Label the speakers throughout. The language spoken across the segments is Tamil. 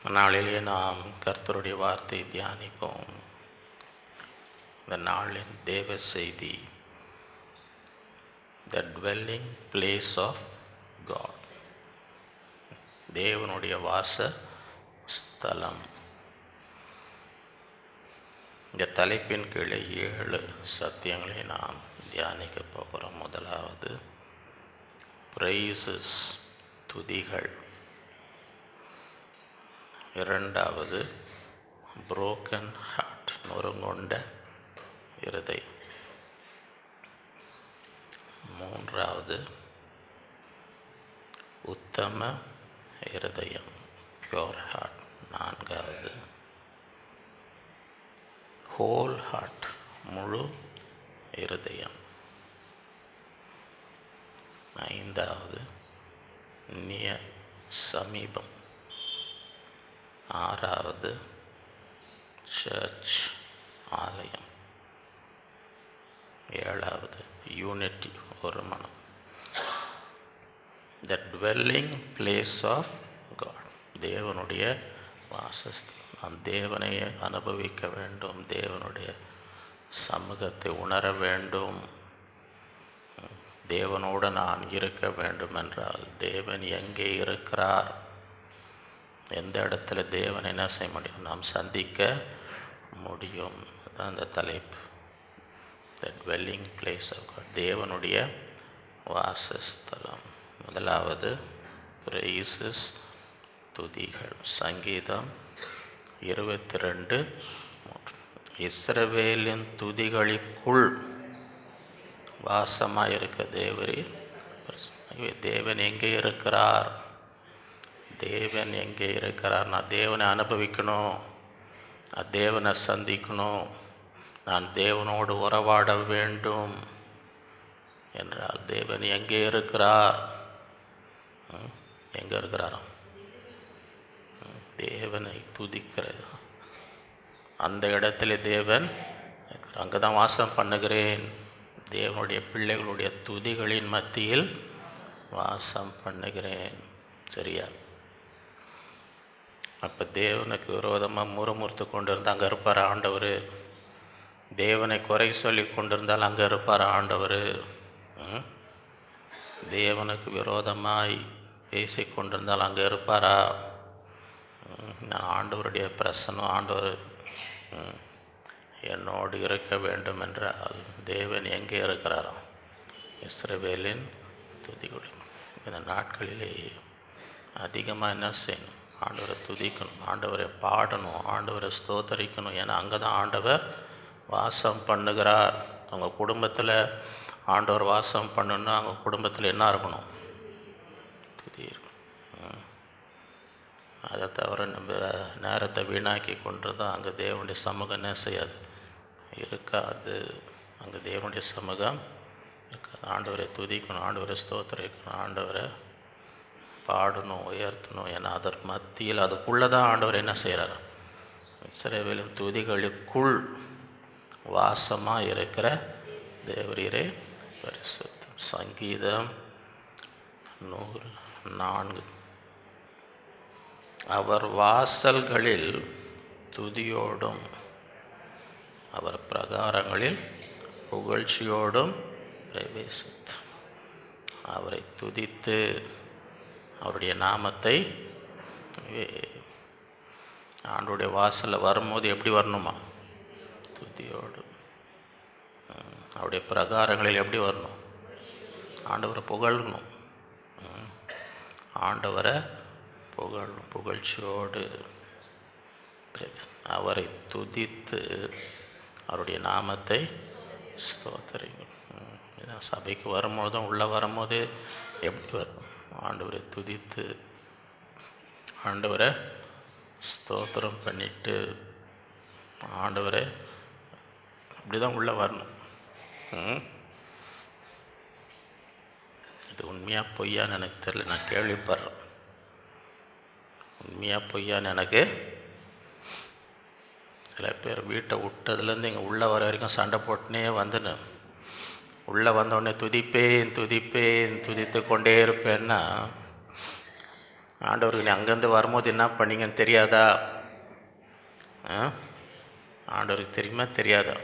Speaker 1: நாளிலே நாம் கர்த்தருடைய வார்த்தை தியானிப்போம். இந்த நாளின் தேவ செய்தி, த டுவெல்லிங் பிளேஸ் ஆஃப் காட், தேவனுடைய வாச ஸ்தலம். இந்த தலைப்பின் கீழே 7 சத்தியங்களை நாம் தியானிக்க போகிறோம். முதலாவது பிரைசஸ், துதிகள். இரண்டாவது புரோக்கன் ஹார்ட், நொறுங்கொண்ட இருதயம். மூன்றாவது உத்தம இருதயம், பியோர் ஹார்ட். நான்காவது ஹோல் ஹார்ட், முழு இருதயம். ஐந்தாவது நியர், சமீபம். ஆறாவது சர்ச், ஆலயம். ஏழாவது யூனிட்டி, ஒரு மனம். த டுவெல்லிங் பிளேஸ் ஆஃப் காட், தேவனுடைய வாசஸ்தலம். நாம் தேவனை அனுபவிக்க வேண்டும், தேவனுடைய சமூகத்தை உணர வேண்டும். தேவனோடு நான் இருக்க வேண்டும் என்றால் தேவன் எங்கே இருக்கிறார், எந்த இடத்துல தேவன் என்ன செய்ய முடியும், நாம் சந்திக்க முடியும். அதுதான் இந்த தலைப்பு, த டுவெல்லிங் பிளேஸ் ஆஃப் காட், தேவனுடைய வாசஸ்தலம். முதலாவது பிரைசஸ், துதிகள். சங்கீதம் 22:3, இஸ்ரவேலின் துதிகளுக்குள் வாசமாக இருக்க தேவன் எங்கே இருக்கிறார், தேவன் எங்கே இருக்கிறார். நான் தேவனை அனுபவிக்கணும், நான் தேவனை சந்திக்கணும், நான் தேவனோடு உறவாட வேண்டும் என்றால் தேவன் எங்கே இருக்கிறார்? எங்கே இருக்கிறாராம்? தேவனை துதிக்கிற அந்த இடத்துல தேவன், அங்கே தான் வாசம் பண்ணுகிறேன். தேவனுடைய பிள்ளைகளுடைய துதிகளின் மத்தியில் வாசம் பண்ணுகிறேன். சரியா? அப்போ தேவனுக்கு விரோதமாக முறுமுறுத்து கொண்டு இருந்தால் அங்கே இருப்பார் ஆண்டவர். தேவனை குறை சொல்லி கொண்டிருந்தால் அங்கே இருப்பார் ஆண்டவர். தேவனுக்கு விரோதமாய் பேசி கொண்டிருந்தால் அங்கே இருப்பாரா? நான் ஆண்டவருடைய பிரசன்னம், ஆண்டவர் என்னோடு இருக்க வேண்டும் என்றால் தேவன் எங்கே இருக்கிறாராம்? இஸ்ரவேலின் துதிகள். இந்த நாட்களிலே அதிகமாக என்ன செய்யணும்? ஆண்டவரை துதிக்கணும், ஆண்டவரை பாடணும், ஆண்டவரை ஸ்தோத்தரிக்கணும். ஏன்னா அங்கே தான் ஆண்டவர் வாசம் பண்ணுகிறார். அவங்க குடும்பத்தில் ஆண்டவர் வாசம் பண்ணணுன்னா அவங்க குடும்பத்தில் என்ன இருக்கணும்? துதி இருக்கணும். அதை தவிர நம்ம நேரத்தை வீணாக்கி கொண்டு தான் அங்கே தேவனுடைய சமூகம் என்ன செய்யாது, இருக்காது. அங்கே தேவனுடைய சமூகம் இருக்காது. ஆண்டவரை துதிக்கணும், ஆண்டவரை ஸ்தோத்திரிக்கணும், ஆண்டவரை பாடணும், உயர்த்தணும். ஏன்னா அதற்கு மத்தியில் அதுக்குள்ளே தான் ஆண்டவர் என்ன செய்கிறார்? இஸ்ரவேலின் துதிகளுக்குள் வாசமாக இருக்கிற தேவரீரே பரிசுத்தம். சங்கீதம் 104, அவர் வாசல்களில் துதியோடும் அவர் பிரகாரங்களில் புகழ்ச்சியோடும் பிரவேசித்து அவரை துதித்து அவருடைய நாமத்தை. ஆண்டோடைய வாசலில் வரும்போது எப்படி வரணுமா? துதியோடு. அவருடைய பிரகாரங்களில் எப்படி வரணும்? ஆண்டவரை புகழணும், ஆண்டவரை புகழணும், புகழ்ச்சியோடு அவரை துதித்து அவருடைய நாமத்தை ஸ்தோத்திரிங்க. சபைக்கு வரும்போதும் உள்ளே வரும்போது எப்படி வரணும்? ஆண்டவரை துதித்து ஆண்டவரை ஸ்தோத்திரம் பண்ணிட்டு ஆண்டவரை அப்படி தான் உள்ளே வரணும். இது உண்மையாக பொய்யான்னு எனக்கு தெரியல, நான் கேள்விப்படுறேன். உண்மையாக பொய்யான்னு எனக்கு. சில பேர் வீட்டை விட்டதுலேருந்து இங்கே உள்ளே வர வரைக்கும் சண்டை போட்டுனே வந்துன்னு உள்ளே வந்தோடனே துதிப்பேன் துதிப்பேன் துதித்து கொண்டே இருப்பேன்னா ஆண்டவருக்கு நீ அங்கேருந்து வரும்போது என்ன பண்ணீங்கன்னு தெரியாதா? ஆண்டவருக்கு தெரியுமா தெரியாதா?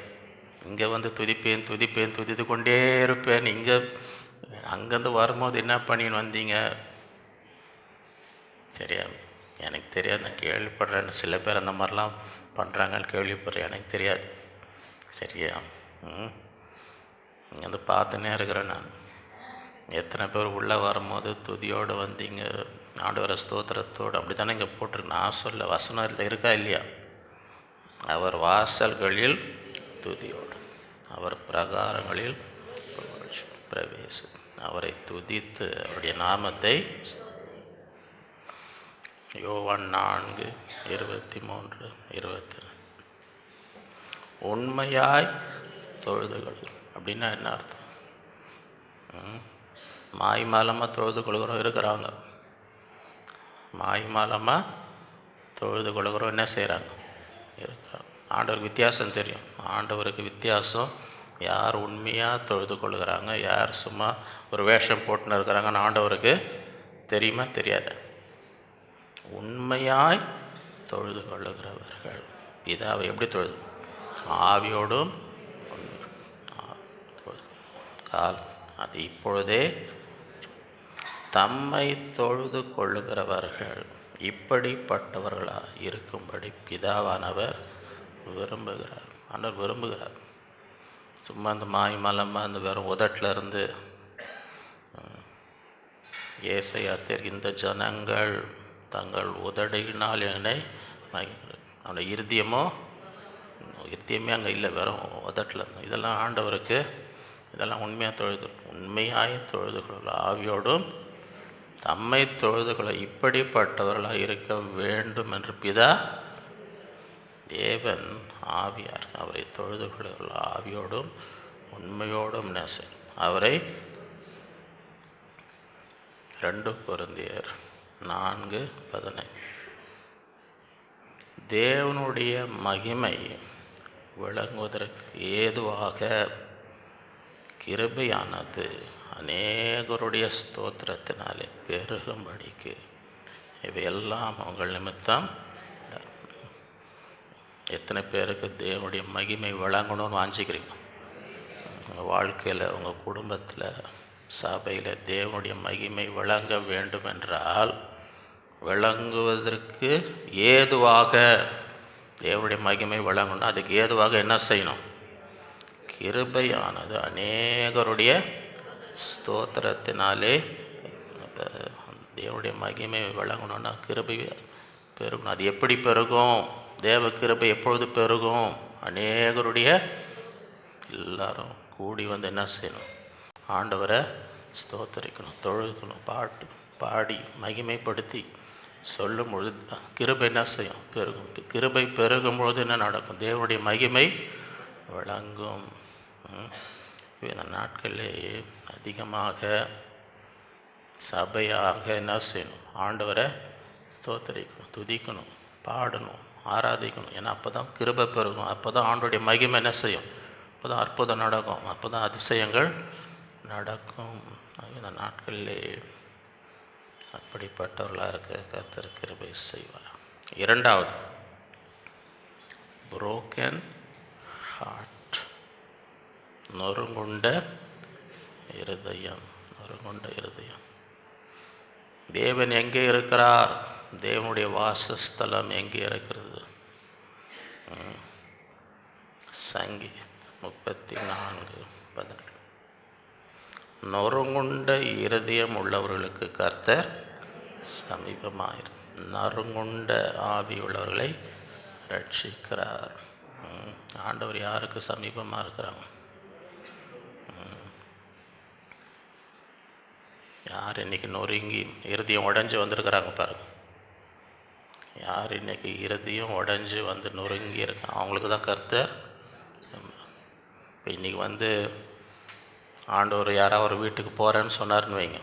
Speaker 1: இங்கே வந்து துதிப்பேன் துதிப்பேன் துதித்து கொண்டே இருப்பேன். இங்கே அங்கேருந்து வரும்போது என்ன பண்ணின்னு வந்தீங்க தெரியாது. எனக்கு தெரியாது. நான் கேள்விப்படுறேன், சில பேர் அந்த மாதிரிலாம் பண்ணுறாங்கன்னு கேள்விப்படுறேன், எனக்கு தெரியாது. சரியா? இங்கே வந்து பார்த்துன்னே இருக்கிறேன் நான். எத்தனை பேர் உள்ளே வரும்போது துதியோடு வந்தீங்க, ஆண்டவர ஸ்தோத்திரத்தோடு, அப்படி தானே இங்கே போட்டிருக்கு. நான் சொல்ல வசனத்தில் இருக்கா இல்லையா? அவர் வாசல்களில் துதியோடு, அவர் பிரகாரங்களில் பிரவேச, அவரை துதித்து அவருடைய நாமத்தை. யோவான் 4:23-22. உண்மையாய் தொழுதுகள் அப்படின்னா என்ன அர்த்தம்? மாய்மாலமாக தொழுது கொள்கிறோம் இருக்கிறாங்க, மாய்மாலமாக தொழுது கொள்கிறோம் என்ன செய்கிறாங்க இருக்கிறாங்க. ஆண்டவருக்கு வித்தியாசம் தெரியும். ஆண்டவருக்கு வித்தியாசம், யார் உண்மையாக தொழுது கொள்கிறாங்க, யார் சும்மா ஒரு வேஷம் போட்டுன்னு இருக்கிறாங்கன்னு ஆண்டவருக்கு தெரியுமா தெரியாத? உண்மையாய் தொழுது கொள்ளுகிறவர்கள் பிதாவை எப்படி தொழுது? ஆவியோடும் கால். அது இப்பொழுதே தம்மை தொழுது கொள்ளுகிறவர்கள் இப்படிப்பட்டவர்களாக இருக்கும்படி பிதாவானவர் விரும்புகிறார். ஆண்டவர் விரும்புகிறார். சும்மா அந்த மாய்மலமாக அந்த வெறும் உதட்டில் இருந்து ஏசையா இந்த ஜனங்கள் தங்கள் உதடியினால் என்னை அவனோட இருதயமே அங்கே இல்லை, வெறும் உதட்டில். இதெல்லாம் ஆண்டவருக்கு இதெல்லாம் உண்மையாக தொழுது, உண்மையாய் தொழுது கொள்ள ஆவியோடும் தம்மை தொழுது கொள்ள இப்படிப்பட்டவர்களாக இருக்க வேண்டும் என்று பிதா தேவன் ஆவியார் அவரை தொழுது கொள்ள ஆவியோடும் உண்மையோடும் நேசர் அவரை. 2 கொரிந்தியர் 4:15. தேவனுடைய மகிமை விளங்குவதற்கு ஏதுவாக கிருபையானது அநேகருடைய ஸ்தோத்திரத்தினாலே பெருகும்படிக்கு இவையெல்லாம் உங்கள் நிமித்தம். எத்தனை பேருக்கு தேவனுடைய மகிமை விளங்கணும்னு வாஞ்சிக்கிறீங்க? உங்கள் வாழ்க்கையில், உங்கள் குடும்பத்தில், சபையில் தேவனுடைய மகிமை விளங்க வேண்டும் என்றால், விளங்குவதற்கு ஏதுவாக தேவனுடைய மகிமை விளங்கணும். அதுக்கு ஏதுவாக என்ன செய்யணும்? கிருபையானது அநேகருடைய ஸ்தோத்திரத்தினாலே. தேவனுடைய மகிமை விளங்கணும்னா கிருபை பெருகணும். அது எப்படி பெருகும்? தேவ கிருபை எப்பொழுது பெருகும்? அநேகருடைய எல்லாரும் கூடி வந்து என்ன செய்யணும்? ஆண்டவரை ஸ்தோத்தரிக்கணும், தொழுகணும், பாடி மகிமைப்படுத்தி சொல்லும் பொழுது கிருபை என்ன செய்யும்? பெருகும். கிருபை பெருகும் பொழுது என்ன நடக்கும்? தேவனுடைய மகிமை விளங்கும். இந்த நாட்களிலே அதிகமாக சபையாக என்ன செய்யணும்? ஆண்டவரை ஸ்தோத்தரிக்கணும், துதிக்கணும், பாடணும், ஆராதிக்கணும். ஏன்னா அப்போ தான் கிருபை பெருகும். அப்போ தான் ஆண்டோடைய மகிமை என்ன செய்யும்? அப்போ தான் அற்புதம் நடக்கும், அப்போ தான் அதிசயங்கள் நடக்கும். இந்த நாட்களிலே அப்படிப்பட்டவர்களாக இருக்க கர்த்தர் கிருபை செய்வார். 2வது, புரோக்கன் ஹார்ட், நொறுங்குண்ட இருதயம். நொறுங்குண்ட இருதயம். தேவன் எங்கே இருக்கிறார்? தேவனுடைய வாசஸ்தலம் எங்கே இருக்கிறது? சங்கி 34:18. நொறுங்குண்ட இருதயம் உள்ளவர்களுக்கு கர்த்தர் சமீபமாயிரு, நறுங்குண்ட ஆவி உள்ளவர்களை ரட்சிக்கிறார். ஆண்டவர் யாருக்கு சமீபமாக இருக்கிறாங்க? யார் இன்றைக்கி நொறுங்கி இருதயம் உடஞ்சி வந்திருக்கிறாங்க பாருங்கள். யார் இன்றைக்கி இருதயம் உடஞ்சி வந்து நொறுங்கி இருக்காங்க, அவங்களுக்கு தான் கர்த்தர். இப்போ இன்றைக்கி வந்து ஆண்டவர் யாராவது ஒரு வீட்டுக்கு போகிறேன்னு சொன்னார்னு வைங்க.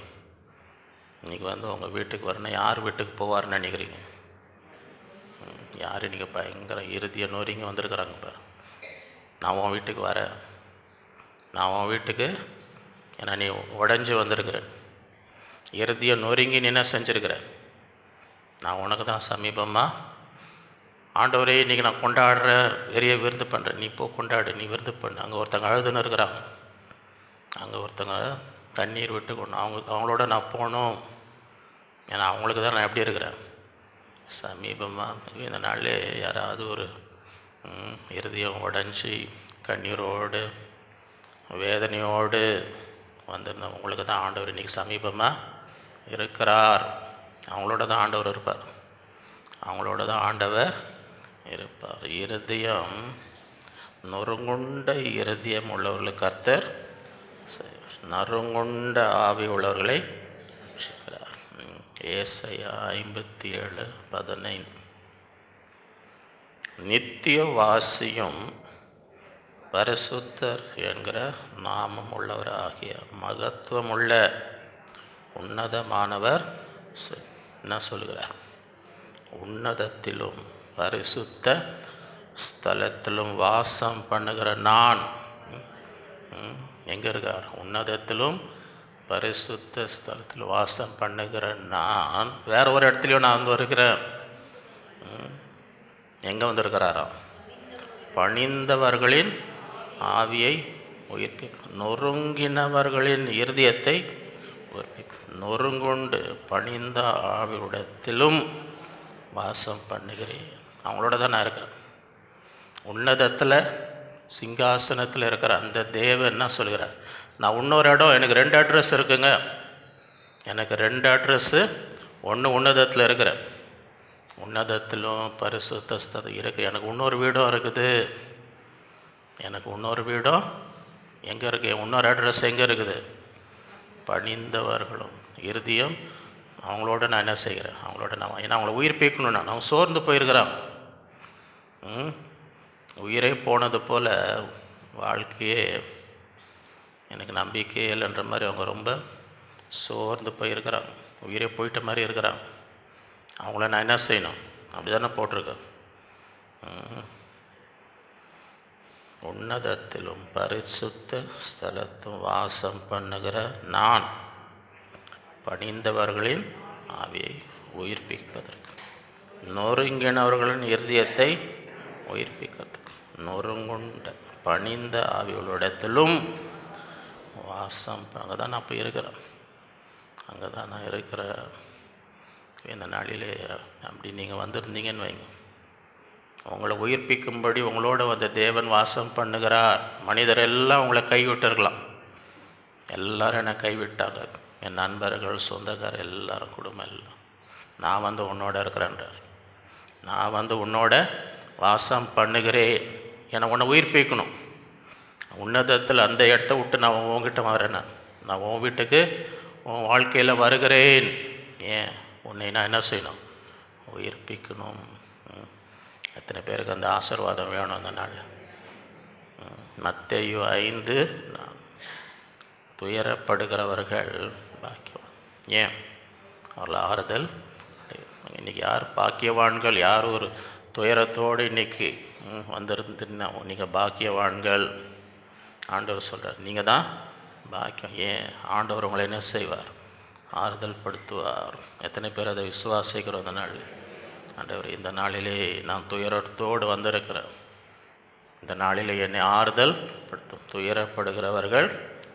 Speaker 1: இன்றைக்கி வந்து உங்கள் வீட்டுக்கு வரணும், யார் வீட்டுக்கு போவார்னு நினைக்கிறீங்க? யார் இன்றைக்கி பயங்கர இறுதியை நொறுங்கி வந்திருக்கிறாங்க பாரு. நான் உன் வீட்டுக்கு வரேன், நான் உன் வீட்டுக்கு, ஏன்னா நீ உடஞ்சி வந்திருக்கிறேன், இறுதியை நொறுங்கி நீ என்ன செஞ்சுருக்கிற? நான் உனக்கு தான் சமீபமாக. ஆண்டவரே இன்றைக்கி நான் கொண்டாடுறேன், பெரிய விருது பண்ணுறேன், நீ போ கொண்டாடு, நீ விருது பண்ணு. அங்கே ஒருத்தங்க அழுதுன்னு இருக்கிறாங்க, அங்கே ஒருத்தங்க கண்ணீர் விட்டு கொண்டு அவங்களோட நான் போகணும். ஏன்னா அவங்களுக்கு தான் நான் எப்படி இருக்கிறேன், சமீபமாக. இந்த நாளிலே யாராவது ஒரு இருதயம் உடஞ்சி கண்ணீரோடு வேதனையோடு வந்துருந்த உங்களுக்கு தான் ஆண்டவர் இன்றைக்கி சமீபமாக இருக்கிறார். அவங்களோட தான் ஆண்டவர் இருப்பார், அவங்களோட தான் ஆண்டவர் இருப்பார். இருதயம் நொறுங்குண்ட இருதயம் உள்ளவர்களுக்கு கர்த்தர் நறுங்குண்ட ஆவி உள்ளவர்களை ரட்சிக்கிறார். ஏசாயா 57:15. நித்திய வாசியும் பரிசுத்தர் என்கிற நாமம் உள்ளவர் ஆகிய மகத்துவமுள்ள உன்னதமானவர் என்ன சொல்கிறார், உன்னதத்திலும் பரிசுத்த ஸ்தலத்திலும் வாசம் பண்ணுகிற நான். எங்கே இருக்கார், உன்னதத்திலும் பரிசுத்த ஸ்தலத்தில் வாசம் பண்ணுகிற நான். வேற ஒரு இடத்துலையும் நான் வந்து வருகிறேன். எங்கே வந்திருக்கிறாராம், பணிந்தவர்களின் ஆவியை உயிர்ப்பிக்க, நொறுங்கினவர்களின் இருதயத்தை உயிர்ப்பிக்க, நொறுங்குண்டு பணிந்த ஆவியுடத்திலும் வாசம் பண்ணுகிறேன். அவங்களோட தான் நான் இருக்கிறேன். உன்னதத்தில் சிங்காசனத்தில் இருக்கிற அந்த தேவன் என்ன சொல்கிறார், நான் இன்னொரு இடம், எனக்கு 2 அட்ரஸ் இருக்குங்க, எனக்கு 2 அட்ரஸ்ஸு. ஒன்று உன்னதத்தில் இருக்கிறேன், உன்னதத்திலும் பரிசுத்த இருக்குது. எனக்கு இன்னொரு வீடும் இருக்குது, எனக்கு இன்னொரு வீடும் எங்கே இருக்குது, இன்னொரு அட்ரஸ் எங்கே இருக்குது, பணிந்தவர்களும் இருதயம் அவங்களோட நான் என்ன செய்கிறேன், அவங்களோட நான், ஏன்னா அவங்கள உயிர்ப்பிக்கணும். நான் அவங்க சோர்ந்து போயிருக்கிறாங்க, உயிரே போனது போல் வாழ்க்கையே எனக்கு நம்பிக்கையே இல்லைன்ற மாதிரி அவங்க ரொம்ப சோர்ந்து போயிருக்கிறாங்க, உயிரே போயிட்ட மாதிரி இருக்கிறாங்க. அவங்கள நான் என்ன செய்யணும், அப்படி தானே போட்டிருக்கேன். உன்னதத்திலும் பரிசுத்த ஸ்தலத்தும் வாசம் பண்ணுகிற நான், பணிந்தவர்களின் ஆவியை உயிர்ப்பிப்பதற்கு, நொறுங்கினவர்களின் இருதயத்தை உயிர்ப்பிக்கிறதுக்கு, நொறுங்குண்ட பணிந்த ஆவிகளிடத்திலும் வாசம். அங்கே தான் நான் இப்போ இருக்கிறேன், அங்கே தான் நான் இருக்கிறேன். இந்த நாளிலே அப்படி நீங்கள் வந்திருந்தீங்கன்னு வைங்க, உங்களை உயிர்ப்பிக்கும்படி உங்களோட வந்த தேவன் வாசம் பண்ணுகிறார். மனிதர் எல்லாம் உங்களை கைவிட்டிருக்கலாம், எல்லோரும் என்னை கைவிட்டாங்க, என் நண்பர்கள் சொந்தக்காரர் எல்லாரும் குடும்பம் எல்லாம். நான் வந்து உன்னோட இருக்கிறேன்றார், நான் வந்து உன்னோட வாசம் பண்ணுகிறேன். என்னை உன்னை உயிர்ப்பிக்கணும். உன்னதத்தில் அந்த இடத்த விட்டு நான் உங்ககிட்ட வரேன், நான் உன் வீட்டுக்கு உன் வாழ்க்கையில் வருகிறேன். ஏன், உன்னை நான் என்ன செய்யணும், உயிர்ப்பிக்கணும். எத்தனை பேருக்கு அந்த ஆசீர்வாதம் வேணும் அந்த நாள். மத்தேயு 5, துயரப்படுகிறவர்கள் பாக்கியம். ஏன், அவர்கள் ஆறுதல். இன்றைக்கி யார் பாக்கியவான்கள், யார் ஒரு துயரத்தோடு இன்றைக்கி வந்திருந்துன்னா நீங்கள் பாக்கியவான்கள். ஆண்டவர் சொல்கிறார், நீங்கள் தான் பாக்கியம். ஏன், ஆண்டவர் உங்களை என்ன செய்வார், ஆறுதல் படுத்துவார். எத்தனை பேர் அதை விசுவாசிக்கிறோம் அந்த நாள். ஆண்டவர், இந்த நாளிலே நான் துயரத்தோடு வந்திருக்கிறேன், இந்த நாளிலே என்னை ஆறுதல் படுத்தும். துயரப்படுகிறவர்கள்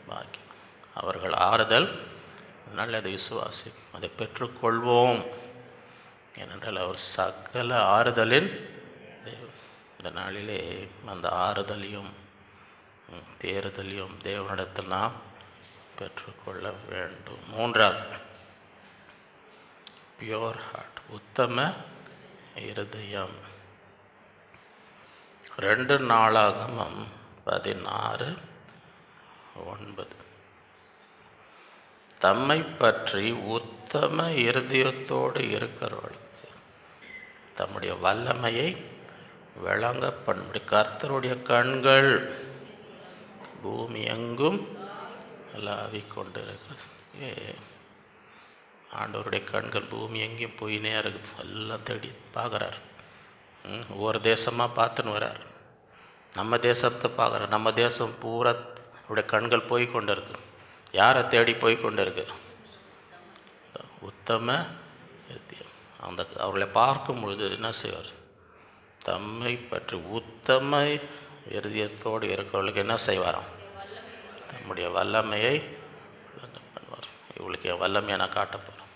Speaker 1: பாக்கியம், அவர்கள் ஆறுதல். அதனால் அதை விசுவாசி, அதை பெற்றுக்கொள்வோம். ஏனென்றால் அவர் சகல ஆறுதலின் தேவன். இந்த நாளிலே அந்த ஆறுதலையும் தேறுதலையும் தேவனிடத்தில் நாம் பெற்றுக்கொள்ள வேண்டும். 3வது, பியோர் ஹார்ட், உத்தம இருதயம். 2 நாளாகமம் 16:9. தம்மை பற்றி உத்தம இருதயத்தோடு இருக்கிறவர்களுக்கு தம்முடைய வல்லமையை விளங்க பண்ணும்படி கர்த்தருடைய கண்கள் பூமி எங்கும் அலாவிக் கொண்டிருக்கிறது. ஆண்டவருடைய கண்கள் பூமி எங்கேயும் போயினே இருக்குது, எல்லாம் தேடி பார்க்குறார். ஒவ்வொரு தேசமாக பார்த்துன்னு வர்றார், நம்ம தேசத்தை பார்க்குறார். நம்ம தேசம் பூரா அவருடைய கண்கள் போய் கொண்டு இருக்கு. யாரை தேடி போய் கொண்டு இருக்கு, உத்தம இருதயம். அவர்களை பார்க்கும் பொழுது என்ன செய்வார்? தம்மை பற்றி உத்தம இருதயத்தோடு இருக்கிறவர்களுக்கு என்ன செய்வாராம்? தம்முடைய வல்லமையை பண்ணுவார். இவளுக்கு என் வல்லமையை நான் காட்ட போகிறேன்,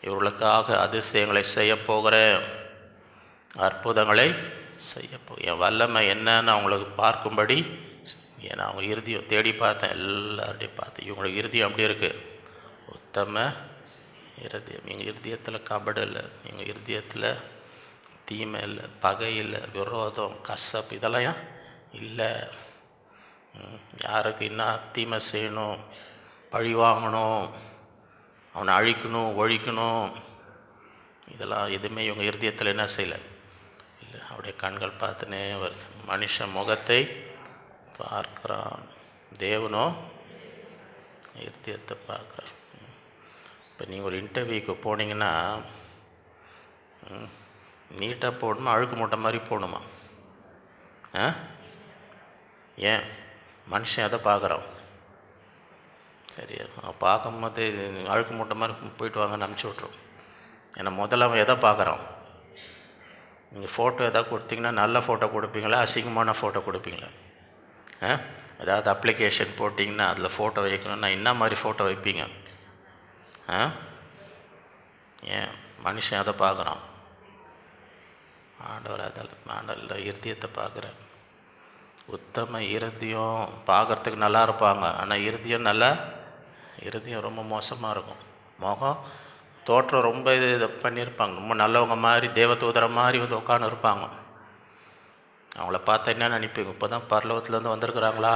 Speaker 1: இவர்களுக்காக அதிசயங்களை செய்ய போகிறேன், அற்புதங்களை என் வல்லமை என்னன்னு அவங்களுக்கு பார்க்கும்படி. ஏன்னா அவங்க இறுதியம் தேடி பார்த்தேன், எல்லாருடையும் பார்த்தேன். இவங்களுக்கு இறுதியம் அப்படி இருக்குது, உத்தம இருதயம். எங்கள் இருதயத்தில் கபடு இல்லை, எங்கள் இருதயத்தில் தீமை இல்லை, பகை இல்லை, விரோதம், கசப்பு இதெல்லாம் இல்லை. யாருக்கு என்ன தீமை செய்யணும், பழி வாங்கணும், அவனை அழிக்கணும், ஒழிக்கணும், இதெல்லாம் எதுவுமே இவங்க இருதயத்தில் என்ன செய்யலை இல்லை. அவருடைய கண்கள் பார்த்துனே வருது. மனுஷன் முகத்தை பார்க்குறான், தேவனோ இருதயத்தை பார்க்குறார். இப்போ நீங்கள் ஒரு இன்டர்வியூக்கு போனீங்கன்னா நீட்டாக போடணுமா, அழுக்கு மூட்டை மாதிரி போகணுமா? ஏன்? மனுஷன் எதை பார்க்குறான்? சரியா, பார்க்கும்போது அழுக்கு மூட்டை மாதிரி போயிட்டு வாங்கன்னு அனுப்பிச்சி விட்ருவோம். ஏன்னா முதல்ல அவன் எதை பார்க்குறான்? நீங்கள் ஃபோட்டோ எதாவது கொடுத்தீங்கன்னா நல்ல ஃபோட்டோ கொடுப்பீங்களா, அசிங்கமான ஃபோட்டோ கொடுப்பீங்களா? ஏதாவது அப்ளிகேஷன் போட்டிங்கன்னா அதில் ஃபோட்டோ வைக்கணும்னா என்ன மாதிரி ஃபோட்டோ வைப்பீங்க? ஏன்? மனுஷன் எதை பார்க்குறான்? ஆண்டவர் ஆண்டவர் இருதயத்தை பார்க்குறேன். உத்தம இருதயம் பார்க்குறதுக்கு நல்லா இருப்பாங்க, ஆனால் இருதயம் ரொம்ப மோசமாக இருக்கும். முகம் தோற்றம் ரொம்ப இது பண்ணியிருப்பாங்க, ரொம்ப நல்லவங்க மாதிரி, தேவதூதரை மாதிரி வந்து உட்காந்து இருப்பாங்க. அவங்கள பார்த்தா என்ன நினைப்பீங்க? இப்போ தான் பரலோகத்துலேருந்து வந்திருக்கிறாங்களா?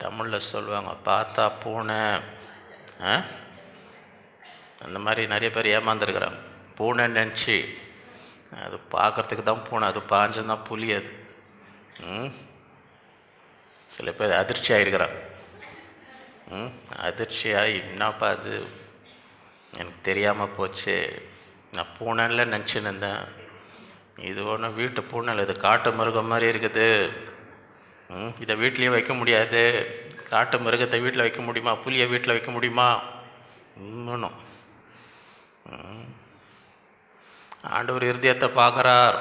Speaker 1: தமிழில் சொல்லுவாங்க, பார்த்தா பூனை. அந்த மாதிரி நிறைய பேர் ஏமாந்துருக்கிறாங்க. பூனை நினச்சி அது பார்க்குறதுக்கு தான் பூனை, அது பாஞ்சந்தான் புலி. அது சில பேர் அதிர்ச்சி ஆகிருக்கிறாங்க. அதிர்ச்சியாகி என்னப்பா அது எனக்கு தெரியாமல் போச்சு, நான் பூனையில் நினச்சின்னு இருந்தேன், இது ஒன்றும் வீட்டு பூனை இல்லை, இது காட்டு மிருகம் மாதிரி இருக்குது, இதை வீட்லேயும் வைக்க முடியாது. காட்டு மிருகத்தை வீட்டில் வைக்க முடியுமா? புலியை வீட்டில் வைக்க முடியுமா? இன்னும் ஆண்டவர் இருதயத்தை பார்க்குறார்.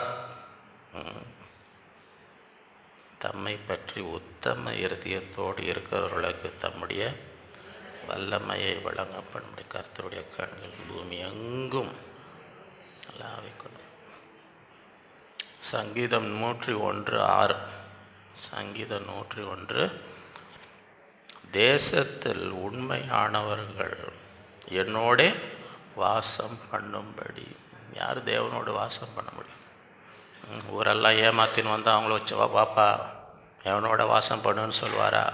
Speaker 1: தம்மை பற்றி உத்தம இருதயத்தோடு இருக்கிறவர்களுக்கு தம்முடைய வல்லமையை வழங்கப்படும். கர்த்தருடைய கண்கள் பூமி எங்கும் சங்கீதம் 101:6. சங்கீதம் 101. தேசத்தில் உண்மையானவர்கள் என்னோட வாசம் பண்ணும்படி. யார் தேவனோடு வாசம் பண்ண முடியும்? ஊரெல்லாம் ஏமாத்தின்னு வந்து அவங்கள வச்சு பாப்பா எவனோட வாசம் பண்ணுன்னு சொல்லுவாரா?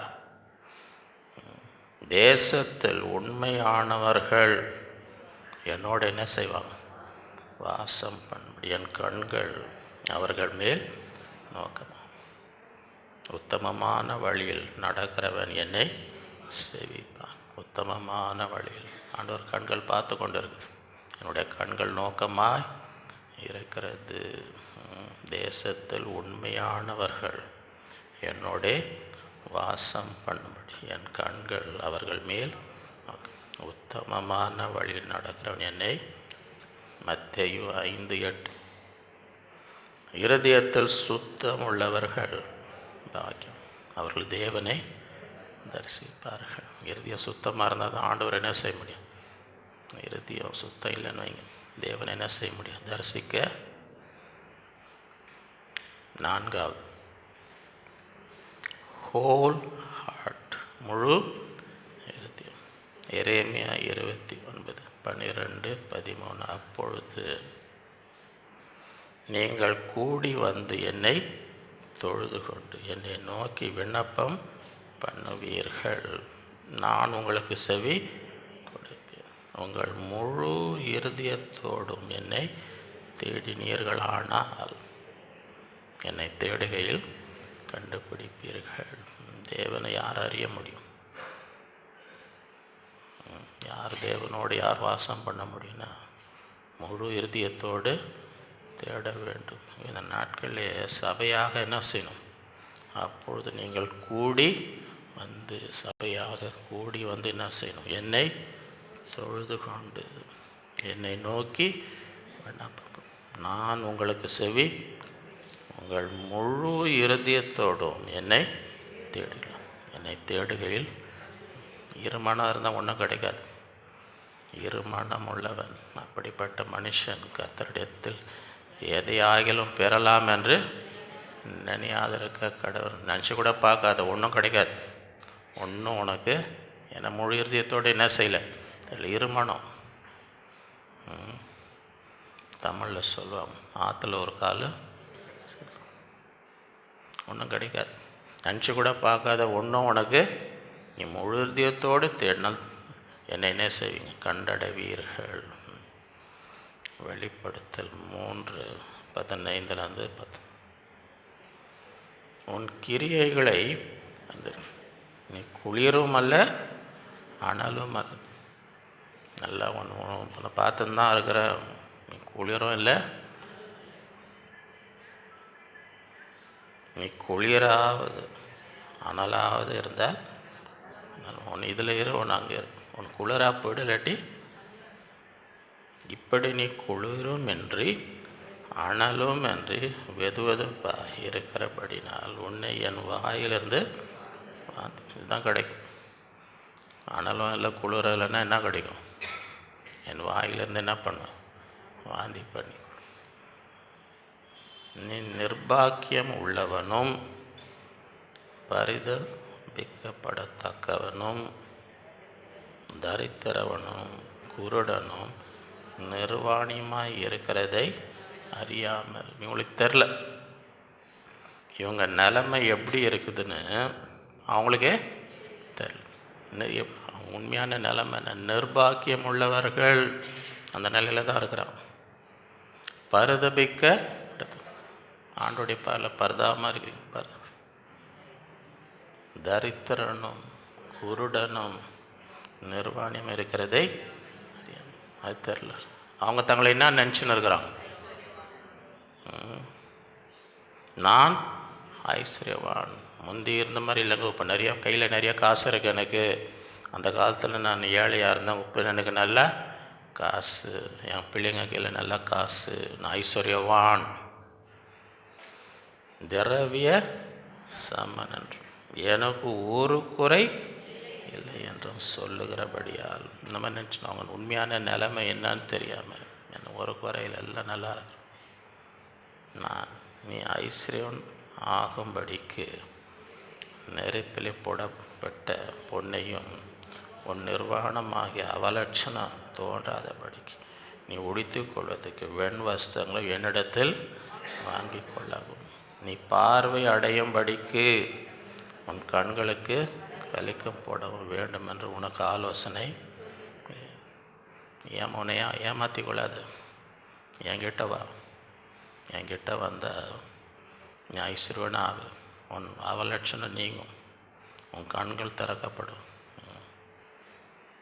Speaker 1: தேசத்தில் உண்மையானவர்கள் என்னோட என்ன செய்வாங்க? வாசம் பண்ணும்படி என் கண்கள் அவர்கள் மேல் நோக்கமா. உத்தமமான வழியில் நடக்கிறவன் என்னை சேவிப்பான். உத்தமமான வழியில் ஆண்டவர் கண்கள் பார்த்து கொண்டு இருக்குது. என்னுடைய கண்கள் நோக்கமாய் இருக்கிறது. தேசத்தில் உண்மையானவர்கள் என்னோட வாசம் பண்ணும்படி என் கண்கள் அவர்கள் மேல் உத்தமமான வழியில் நடக்கிறவன் என்னை. மத்தேயு 5:8. இருதயத்தில் சுத்தம் உள்ளவர்கள் பாக்கியம், அவர்கள் தேவனை தரிசிப்பார்கள். இருதயம் சுத்தமாக இருந்தால் தான் ஆண்டவர் என்ன செய்ய முடியும்? இருதயம் சுத்தம் இல்லைன்னு வைங்க, தேவனை என்ன செய்ய முடியும்? தரிசிக்க. 4வது, ஹோல் ஹார்ட், முழு இருதயம். எரேமியா 29:12-13. அப்பொழுது நீங்கள் கூடி வந்து என்னை தொழுது கொண்டு என்னை நோக்கி விண்ணப்பம் பண்ணுவீர்கள், நான் உங்களுக்கு செவி கொடுப்பேன். உங்கள் முழு இருதயத்தோடும் என்னை தேடினீர்களானால் என்னை தேடுகையில் கண்டுபிடிப்பீர்கள். தேவனை யார் அறிய முடியும்? யார் தேவனோடு யார் வாசம் பண்ண முடியும்னா முழு இருதயத்தோடு தேட வேண்டும். இந்த நாட்களில் சபையாக என்ன செய்யணும்? அப்பொழுது நீங்கள் கூடி வந்து சபையாக கூடி வந்து என்ன செய்யணும்? என்னை தொழுது கொண்டு என்னை நோக்கி விண்ணப்பம், நான் உங்களுக்கு செவி, உங்கள் முழு இருதயத்தோடும் என்னை தேடுங்கள். என்னை தேடுகையில் இருமனம் இருந்தால் ஒன்றும் கிடைக்காது. இருமனம் உள்ளவன் அப்படிப்பட்ட மனுஷன் கர்த்தரிடத்தில் எதையாகிலும் பெறலாம் என்று நினையாதிருக்க கடவுள். நினச்சி கூட பார்க்காத, ஒன்றும் கிடைக்காது. ஒன்றும் உனக்கு என்ன முழு இருதயத்தோடு என்ன செய்யலை, இருமனம். தமிழில் சொல்லுவாங்க, ஆற்றுல ஒரு கால், ஒன்றும் கிடைக்காது. நினச்சி கூட பார்க்காத ஒன்றும் உனக்கு நீ முழு இருதயத்தோடு தேடினால் என்னை என்ன செய்வீங்க, கண்டடைவீர்கள். வெளிப்படுத்தல் 3:15 உன் கிரியைகளை அந்த நீ குளிரும் அல்ல அனலும் அல்ல. நல்லா ஒன்று பார்த்துன்னு தான் இருக்கிற, நீ குளிரும் இல்லை, நீ குளிராவது அனலாவது இருந்தால் ஒன்று இதில் இரு, ஒன்று அங்கே இரு. உன் குளிராக போய்டு, இல்லாட்டி இப்படி நீ குளிரும் என்று அனலும் என்று வெதுவெதுப்பாக இருக்கிறபடினால் உன்னை என் வாயிலிருந்து இதுதான் கிடைக்கும். அனலும் இல்லை குளிரும் இல்லைன்னா என்ன கிடைக்கும், என் வாயிலிருந்து என்ன பண்ணும், வாந்தி பண்ணி. நீ நிர்பாக்கியம் உள்ளவனும் பரிதபிக்கப்படத்தக்கவனும் தரித்திரவனும் குருடனும் நிர்வாணியமாய் இருக்கிறதை அறியாமல். இவங்களுக்கு தெரில இவங்க நிலைமை எப்படி இருக்குதுன்னு, அவங்களுக்கே தெரில. உண்மையான நிலைமை என்ன, நிர்பாக்கியம் உள்ளவர்கள் அந்த நிலையில் தான் இருக்கிறான். பரிதபிக்க ஆண்டோடைய பாலில் பரிதாபமாக இருக்கிறீங்க. தரித்திரனும் குருடனும் நிர்வாணியம் இருக்கிறதை அது தெரில. அவங்க தங்களை என்ன நினச்சின்னு இருக்கிறாங்க, நான் ஐஸ்வர்யவான். முந்தி இருந்த மாதிரி இல்லைங்க, இப்போ நிறையா கையில் நிறையா காசு இருக்குது எனக்கு. அந்த காலத்தில் நான் ஏழையாக இருந்தேன், இப்போ எனக்கு நல்லா காசு, என் பிள்ளைங்க கையில் நல்லா காசு, நான் ஐஸ்வர்யவான். திரவிய சமன் எனக்கு ஒரு குறை இல்லை என்றும் சொல்லுகிறபடியால். இந்த மாதிரி நினச்சினா அவங்க உண்மையான நிலைமை என்னன்னு தெரியாமல், என்ன ஒரு குறையில் எல்லாம் நல்லா இருக்கு. நீ ஐஸ்வர்யன் ஆகும்படிக்கு நெருப்பிலே போடப்பட்ட பொன்னையும் உன் நிர்வாணமாகிய அவலட்சணம் தோன்றாதபடிக்கு நீ உடுத்திக் கொள்வதற்கு வெண் வஸ்திரங்களை என்னிடத்தில் வாங்கி கொள்ளவும். நீ பார்வை அடையும்படிக்கு உன் கண்களுக்கு கலிக்கம் போடவும் வேண்டும் என்று உனக்கு ஆலோசனை. உன்னையா ஏமாற்றி கொள்ளாது. என்கிட்ட வா, என்கிட்ட வந்த நீ ஐஸ்வர்யனாக உன் அவலட்சணம் நீங்கும், உன் கண்கள் திறக்கப்படும்.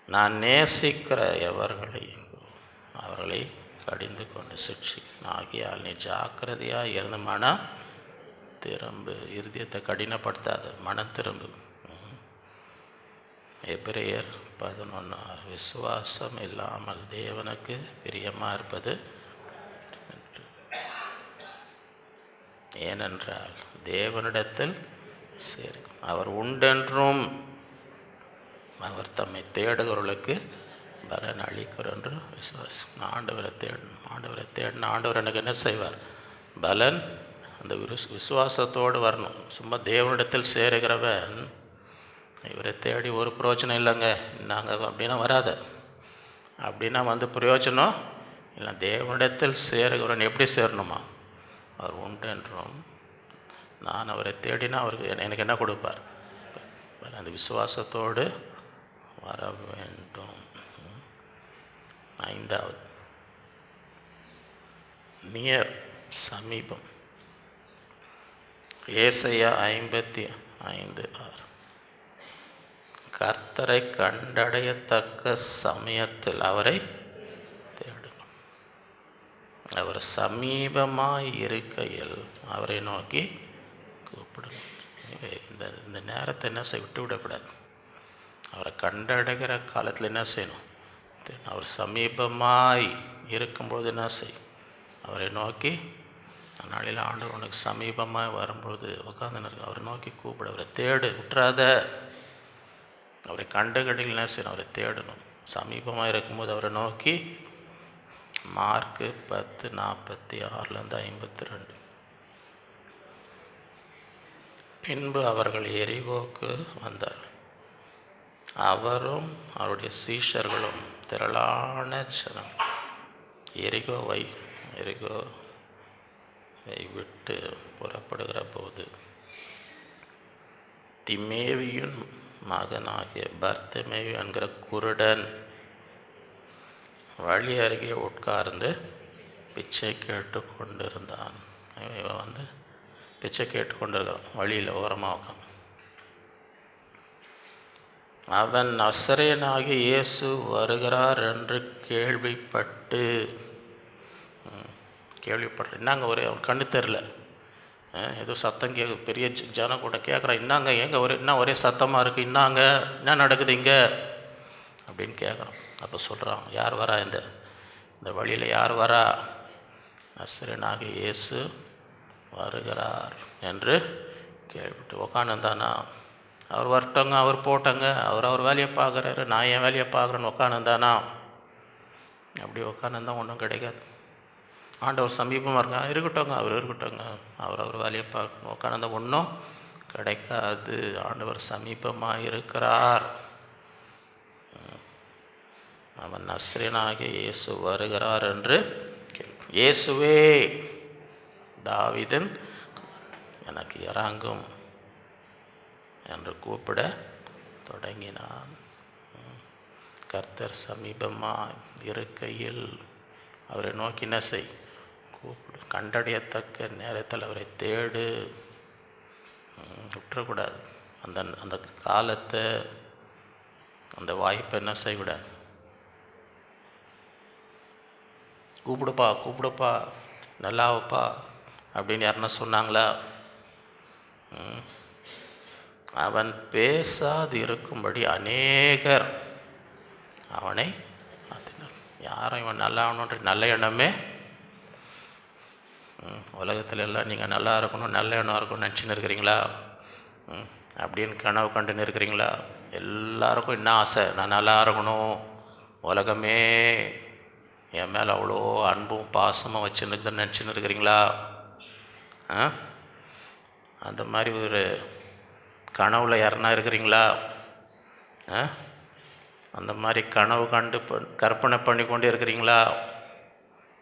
Speaker 1: நான் நேசிக்கிற அவர்களை கடிந்து கொண்டு சிக்ஷி ஆகியால் நீ ஜாக்கிரதையாக இருந்து மனம் திரும்பு. இருதயத்தை கடினப்படுத்தாத, மனம் திரும்பு. எபிரேயர் 11 விசுவாசம் இல்லாமல் தேவனுக்கு பிரியமாக இருப்பது, ஏனென்றால் தேவனிடத்தில் சேர்க்கும். அவர் உண்டென்றும் அவர் தம்மை தேடுகிறவர்களுக்கு பலன் அளிக்கிறார் என்று விசுவாசம். ஆண்டவரை தேடணும். ஆண்டவர் எனக்கு என்ன செய்வார், பலன். அந்த விசுவாசத்தோடு வரணும். சும்மா தேவனிடத்தில் சேருகிறவன் இவரை தேடி ஒரு பிரயோஜனம் இல்லைங்க நாங்கள் அப்படின்னா வராத. அப்படின்னா வந்து பிரயோஜனம் இல்லை. தேவனிடத்தில் சேருகிறவன் எப்படி சேரணுமா, அவர் உண்டென்றும் நான் அவரை தேடினா அவருக்கு எனக்கு என்ன கொடுப்பார், அந்த விசுவாசத்தோடு வர வேண்டும். 5வது நியர், சமீபம். ஏசாயா 55:6 கர்த்தரை கண்டடையத்தக்க சமயத்தில் அவரை தேடுங்கள். அவர் சமீபமாய் இருக்கையில் அவரை நோக்கி கூப்பிடுங்க. இந்த நேரத்தை என்ன விட்டு விடக்கூடாது. அவரை கண்டடைகிற காலத்தில் என்ன செய்யணும், அவர் சமீபமாய் இருக்கும்போது என்ன செய்? அவரை நோக்கி, நாளையில் ஆண்டவர் உனக்கு சமீபமாக வரும்பொழுது உட்காந்து அவரை நோக்கி கூப்பிடு, அவரை தேடு, விட்டுறாத. அவரை கண்டுகடையில் என்ன செய்யணும்? அவரை தேடணும். சமீபமாக இருக்கும்போது அவரை நோக்கி. மார்க்கு 10:46-52. பின்பு அவர்கள் எரிகோக்கு வந்தார். அவரும் அவருடைய சீஷர்களும் திரளான ஜனம் எரிகோவை விட்டு புறப்படுகிற போது திமேவியின் மகனாகிய பர்த்திமேயு என்கிற குருடன் வழி அருகே உட்கார்ந்து பிச்சை கேட்டு கொண்டிருந்தான். இவன் பிச்சை கேட்டு கொண்டிருக்கிறான், வழியில் ஓரமாக உட்காந்து. அவன் நசரேயனாகிய இயேசு வருகிறார் என்று கேள்விப்படுறேன். இன்னாங்க ஒரே அவன் கண்ணு தெரில, ஏதோ சத்தம் பெரிய ஜனம் கூட கேட்குறான், இன்னாங்க எங்கே ஒரே சத்தமாக இருக்குது, இன்னாங்க என்ன நடக்குது இங்கே அப்படின்னு கேட்குறான். அப்போ சொல்கிறான், யார் வரா? இந்த வழியில் யார் வரா? நசரேயனாகிய இயேசு வருகிறார் என்று கேள்விட்டு உக்காந்துந்தானா. அவர் வரட்டங்க, அவர் போட்டங்க, அவர் வேலையை பார்க்குறாரு, நான் என் வேலையை பார்க்குறேன்னு உக்காந்துந்தானா. அப்படி உக்காந்துருந்தா ஒன்றும் கிடைக்காது. ஆண்டவர் சமீபமாக இருக்கட்டோங்க, அவர் இருக்கட்டோங்க, அவர் வேலையை பார்க்கணும். உட்காந்து ஒன்றும் கிடைக்காது. ஆண்டவர் சமீபமாக இருக்கிறார். அவன் நசரேயனாகிய இயேசு வருகிறார் என்று இயேசுவே தாவீதின் எனக்கு இறங்கும் என்று கூப்பிட தொடங்கினான். கர்த்தர் சமீபமாக இருக்கையில் அவரை நோக்கி என்ன செய்? கூப்பிடு. கண்டறியத்தக்க நேரத்தில் அவரை தேடு. விட்டுறக்கூடாது. அந்த காலத்தை, அந்த வாய்ப்பை என்ன செய்யக்கூடாது? கூப்பிடுப்பா நல்லாவப்பா அப்படின்னு யாருன்னா சொன்னாங்களா? அவன் பேசாது இருக்கும்படி அநேகர் அவனை மாற்றினார். யாரும் இவன் நல்லா ஆகணுன்ற நல்ல எண்ணமே உலகத்தில் எல்லாம் நீங்கள் நல்லா இருக்கணும், நல்ல எண்ணம் இருக்கணும்னு நினச்சின்னு இருக்கிறீங்களா? அப்படின்னு கனவு கண்டுன்னு இருக்கிறீங்களா? எல்லாருக்கும் என்ன ஆசை? நான் நல்லா இருக்கணும், உலகமே என் மேலே அவ்வளோ அன்பும் பாசமாக வச்சுன்னு நினச்சின்னு இருக்கிறீங்களா? அந்த மாதிரி ஒரு கனவுல யாருன்னா இருக்கிறீங்களா? அந்த மாதிரி கனவு கண்டு கற்பனை பண்ணி கொண்டு இருக்கிறீங்களா?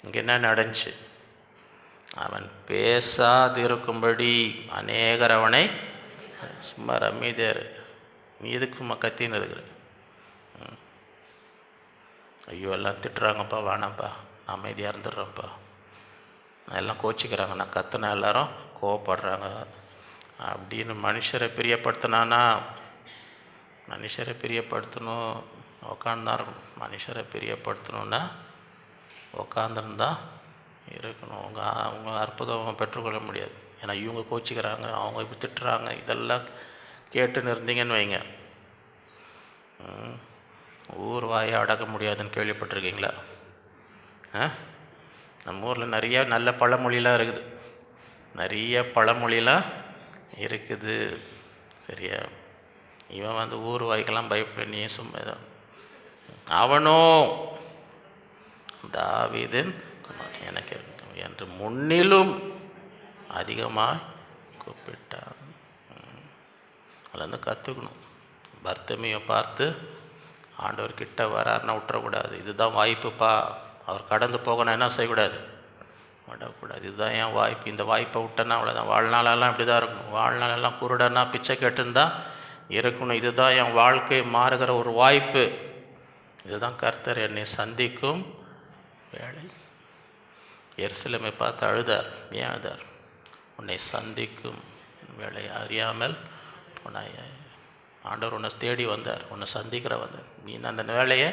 Speaker 1: இங்கே என்ன நடந்துச்சு? அவன் பேசாது இருக்கும்படி அநேகர் அவனை சும்மா ரம்மிதேர் நீ எதுக்குமா கத்தின்னு இருக்கிற? ஐயோ எல்லாம் திட்டுறாங்கப்பா, வேணாம்ப்பா, நான் அமைதியாக இருந்துடுறேன்ப்பா, நான் எல்லாம் கோச்சிக்கிறாங்க, நான் கத்துனா எல்லாரும் கோவப்படுறாங்க அப்படின்னு மனுஷரை பிரியப்படுத்தினானா? மனுஷரை பிரியப்படுத்தணும் உக்காந்துதான் இருக்கணும். மனுஷரை பிரியப்படுத்தணுன்னா உக்காந்துருந்தா இருக்கணும். அவங்க அற்புதம் பெற்றுக்கொள்ள முடியாது. ஏன்னா இவங்க கோச்சிக்கிறாங்க, அவங்க இப்படி திட்டுறாங்க, இதெல்லாம் கேட்டுன்னு இருந்தீங்கன்னு வைங்க, ஊர் வாயை அடக்க முடியாதுன்னு கேள்விப்பட்டிருக்கீங்களா? நம்ம ஊரில் நிறைய நல்ல பழமொழிலாம் இருக்குது, நிறைய பழமொழிலாம் இருக்குது. சரியா? இவன் ஊர் வாய்க்கெல்லாம் பயப்பட நீ சும்மா தான். அவனோ தாவீதின் எனக்கு என்று முன்னிலும் அதிகமாக கூப்பிட்டான். அதில் கற்றுக்கணும். பர்த்திமேயை பார்த்து ஆண்டவர் கிட்ட வராருன்னா விட்டுறக்கூடாது. இதுதான் வாய்ப்புப்பா, அவர் கடந்து போகணும், என்ன செய்யக்கூடாது? விடக்கூடாது. இதுதான் என் வாய்ப்பு, இந்த வாய்ப்பை விட்டேன்னா அவ்வளோதான். வாழ்நாளெல்லாம் இப்படி தான் இருக்கணும். வாழ்நாளெல்லாம் குருடனா பிச்சை கேட்டுன்னு தான் இருக்கணும். இதுதான் என் வாழ்க்கை மாறுகிற ஒரு வாய்ப்பு. இதுதான் கர்த்தர் என்னை சந்திக்கும் வேலை. எருசலேமை பார்த்து அழுதார். ஏன் அழுதார்? உன்னை சந்திக்கும் வேலை அறியாமல் உன்னை ஆண்டவர் உன்னை தேடி வந்தார், உன்னை சந்திக்கிற வந்தார். நீ அந்த வேலையை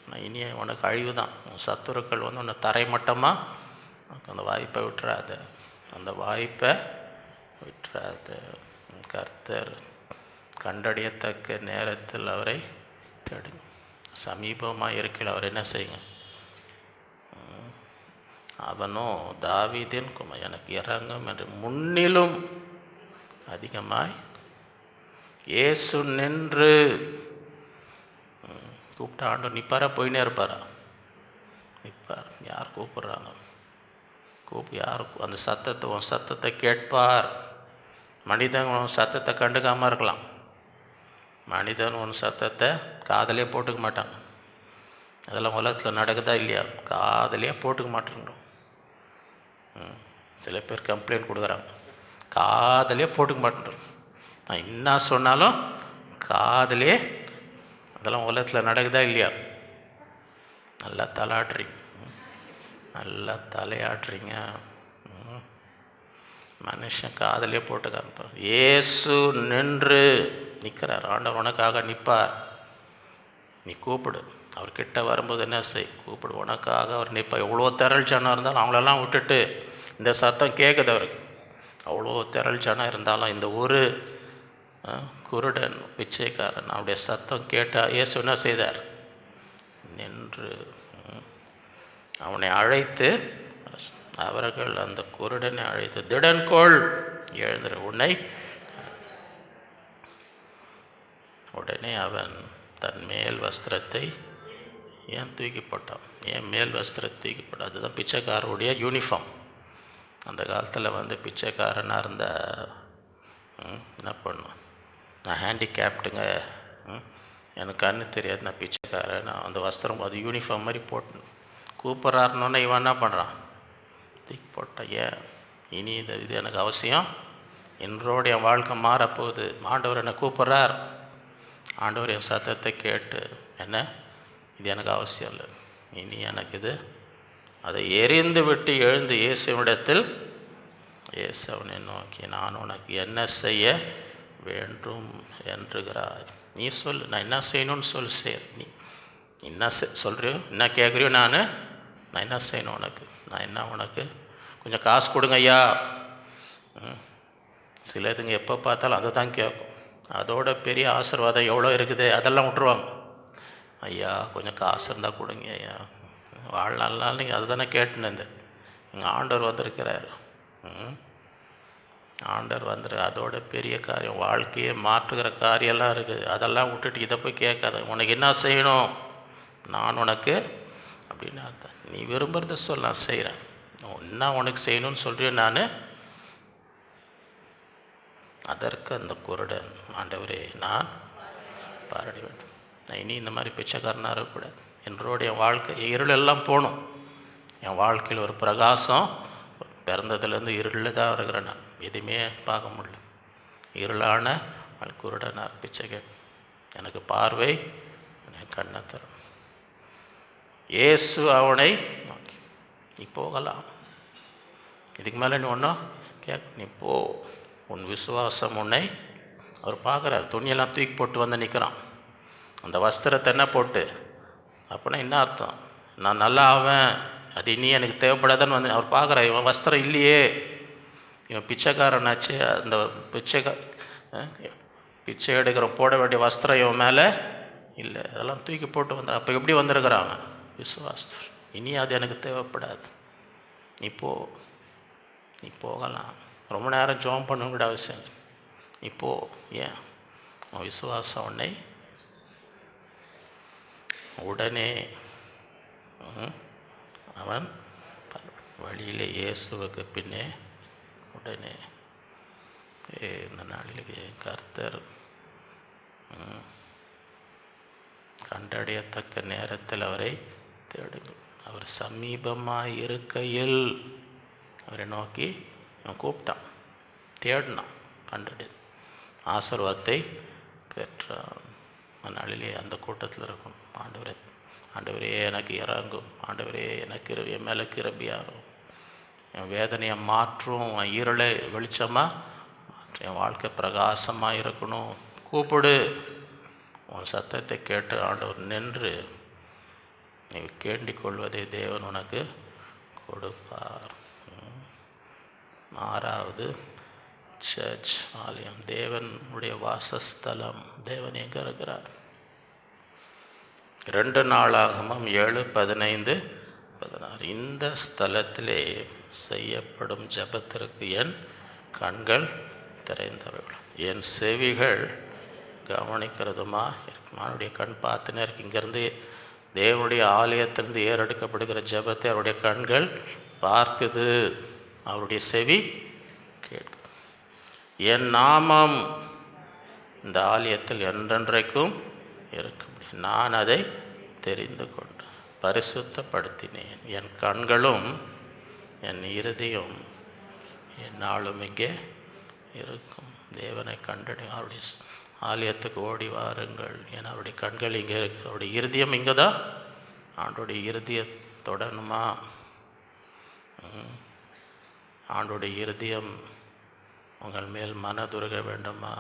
Speaker 1: நான் இனிய உனக்கு அழிவு தான். உன் சத்துருக்கள் உன்னை தரைமட்டமாக அந்த வாய்ப்பை விட்டுறாத, அந்த வாய்ப்பை விட்டுறாத. கர்த்தர் கண்டறியத்தக்க நேரத்தில் அவரை தேடுங்க. சமீபமாக இருக்கையில் அவர் என்ன செய்யுங்க, அவனோ தாவீதின் குமாரன், எனக்கு இறங்கும் என்று முன்னிலும் அதிகமாய் இயேசு நின்று கூப்பிட்ட ஆண்டு நிற்பாரா, போயினே இருப்பாரா? நிற்பார். யார் கூப்பிட்றாங்க? யார் அந்த சத்தத்தை, உன் சத்தத்தை கேட்பார். மனிதன் உன் சத்தத்தை கண்டுக்காமல் இருக்கலாம். மனிதன் உன் சத்தத்தை காதலே போட்டுக்க மாட்டாங்க. அதெல்லாம் உலகத்தில் நடக்குதா இல்லையா? காதலே போட்டுக்க மாட்டேங்கிறோம். சில பேர் கம்ப்ளைண்ட் கொடுக்குறாங்க, காதலே போட்டுக்க மாட்டேன்றோம். நான் என்ன சொன்னாலும் காதலே. அதெல்லாம் உலகத்தில் நடக்குதா இல்லையா? நல்லா தலையாடுறீங்க, நல்லா தலையாடுறீங்க. மனுஷன் காதலே போட்டு காமிப்பார். இயேசு நின்று நிற்கிறார். ஆண்டவர் உனக்காக நிற்பார். நீ கூப்பிடு. அவர் கிட்ட வரும்போது என்ன செய்? கூப்பிடு. உனக்காக அவர் நிற்பார். எவ்வளோ திரள் ஜனம் இருந்தாலும் அவங்களெல்லாம் விட்டுட்டு இந்த சத்தம் கேட்குது அவருக்கு. அவ்வளோ திரள் ஜனம் இருந்தாலும் இந்த ஒரு குருடன் பிச்சைக்காரன் அவருடைய சத்தம் கேட்டால் இயேசு என்ன செய்தார்? நின்று அவனை அழைத்து, அவர்கள் அந்த குருடனை அழைத்து, திடன்கொள், எழுந்துரு, உன்னை. உடனே அவன் தன் மேல் வஸ்திரத்தை ஏன் தூக்கி போட்டான்? ஏன் மேல் வஸ்திரத்தை தூக்கி போட்டான்? அதுதான் பிச்சைக்காரருடைய யூனிஃபார்ம். அந்த காலத்தில் பிச்சைக்காரனாக இருந்த என்ன பண்ணும், நான் ஹேண்டிகேப்டுங்க, எனக்கு கண்ணு தெரியாது, நான் பிச்சைக்காரன், நான் அந்த வஸ்திரம் அது யூனிஃபார்ம் மாதிரி போட்டு கூப்பிட்றாருனோன்னே இவன் என்ன பண்ணுறான்? தூக்கி போட்டான். ஏன்? இனி இது எனக்கு அவசியம். இன்றோடு என் வாழ்க்கை மாறப்போகுது. ஆண்டவர் என்னை கூப்பிட்றார். ஆண்டவர் என் சத்தத்தை கேட்டு என்ன, இது எனக்கு அவசியம் இல்லை, இனி எனக்கு இது, அதை எரிந்து விட்டு எழுந்து இயேசுவிடத்தில், இயேசு அவனை நோக்கி, நான் உனக்கு என்ன செய்ய வேண்டும் என்றுகிறாய்? நீ சொல், நான் என்ன செய்யணும்னு சொல். சரி, நீ என்ன சொல்கிறியோ, என்ன கேட்குறியோ, நான் என்ன செய்யணும் உனக்கு? நான் என்ன உனக்கு கொஞ்சம் காசு கொடுங்க ஐயா. சில இதுங்க எப்போ பார்த்தாலும் அதை தான் கேட்கும். அதோட பெரிய ஆசீர்வாதம் எவ்வளோ இருக்குது, அதெல்லாம் விட்டுருவாங்க. ஐயா கொஞ்சம் காசு இருந்தால் கொடுங்க ஐயா. வாழ்நாள் நீங்கள் அதை தானே கேட்டுன்னு எங்கள் ஆண்டவர் வந்திருக்கிறார். ஆண்டவர் வந்துரு, அதோட பெரிய காரியம், வாழ்க்கையை மாற்றுகிற காரியெல்லாம் இருக்குது. அதெல்லாம் விட்டுட்டு இதை போய் கேட்காத. உனக்கு என்ன செய்யணும், நான் உனக்கு அப்படின்னு அர்த்தம். நீ விரும்புகிறத சொல், நான் செய்கிறேன். என்ன உனக்கு செய்யணும்னு சொல்கிறேன் நான். அதற்கு அந்த குருடன், ஆண்டவரே நான் பாராட வேண்டும், நான் இனி இந்த மாதிரி பிச்சைக்காரனாக இருக்கக்கூடாது. என்றோடு என் வாழ்க்கை இருளெல்லாம் போகணும். என் வாழ்க்கையில் ஒரு பிரகாசம். பிறந்ததுலேருந்து இருளில் தான் இருக்கிறேன். நான் எதுவுமே பார்க்க முடியல. இருளான குருடனார் பிச்சை கேட்டு, எனக்கு பார்வை, எனக்கு கண்ணை தரும். இயேசு அவனை நோக்கி, நீ போகலாம், இதுக்கு மேலே நீ ஒன்றும் நீ போ, உன் விசுவாசம் உன்னை. அவர் பார்க்குறார். துணியெல்லாம் தூக்கி போட்டு வந்து நிற்கிறான். அந்த வஸ்திரத்தை என்ன போட்டு, அப்படின்னா என்ன அர்த்தம்? நான் நல்லா ஆவேன், அது இனி எனக்கு தேவைப்படாதான்னு வந்து அவர் பார்க்குறார். இவன் வஸ்திரம் இல்லையே, இவன் பிச்சைக்காரனாச்சு. அந்த பிச்சை எடுக்கிற போட வேண்டிய வஸ்திரம் இவன் மேலே இல்லை. அதெல்லாம் தூக்கி போட்டு வந்துடுறான். அப்போ எப்படி வந்திருக்கிறாங்க? விசுவாசம். இனி அது எனக்கு தேவைப்படாது, நீ போ, நீ போகலாம். ரொம்ப நேரம் ஜெபம் பண்ண கூட அவசியம் இல்லை, நீ போ. ஏன்? உன் விசுவாசம் உன்னை. உடனே அவன் வழியில் இயேசுவுக்கு பின்னே உடனே இந்த நாளில் கர்த்தர் கண்டடையத்தக்க நேரத்தில் அவரை தேடுங்கள். அவர் சமீபமாக இருக்கையில் அவரை நோக்கி அவன் கூப்பிட்டான், தேடினான், கண்டடையாது, ஆசீர்வாதத்தை பெற்றான். நாளிலே அந்த கூட்டத்தில் இருக்கும். ஆண்டவரே, ஆண்டவரே எனக்கு இறங்கும், ஆண்டவரே எனக்கு என் மேலே கிருபையாகும், என் வேதனையை மாற்றும், என் இருளை வெளிச்சமாக, என் வாழ்க்கை பிரகாசமாக இருக்கணும். கூப்பிடு. உன் சத்தத்தை கேட்டு ஆண்டவர் நின்று நீ கேண்டிக் கொள்வதை தேவன் உனக்கு கொடுப்பார். 6வது சர்ச், ஆலயம், தேவனுடைய வாசஸ்தலம். தேவன் எங்கே இருக்கிறார்? 2 நாளாகமம் 7:15-16. இந்த ஸ்தலத்திலே செய்யப்படும் ஜெபத்திற்கு என் கண்கள் திறந்தவைகளும் என் செவிகள் கவனிக்கிறதுமா இருக்கும். அவனுடைய கண் பார்த்துனே இருக்கு. இங்கேருந்து தேவனுடைய ஆலயத்திலிருந்து ஏறெடுக்கப்படுகிற ஜெபத்தை அவருடைய கண்கள் பார்க்குது, அவருடைய செவி கேட்குது. என் நாமம் இந்த ஆலயத்தில் என்றென்றைக்கும் இருக்க முடியும். நான் அதை தெரிந்து கொண்டு பரிசுத்தப்படுத்தினேன். என் கண்களும் என் இருதயம் என்னாலும் இங்கே இருக்கும். தேவனை கண்டடி அவருடைய ஆலயத்துக்கு ஓடி வாருங்கள். ஏன்னா அவருடைய கண்கள் இங்கே இருக்கு. அவருடைய இருதயம் இங்கே தான். ஆண்டோடைய இருதயம் தொடணுமா? ஆண்டோடைய இருதயம் உங்கள் மேல் மனதுருக வேண்டுமா?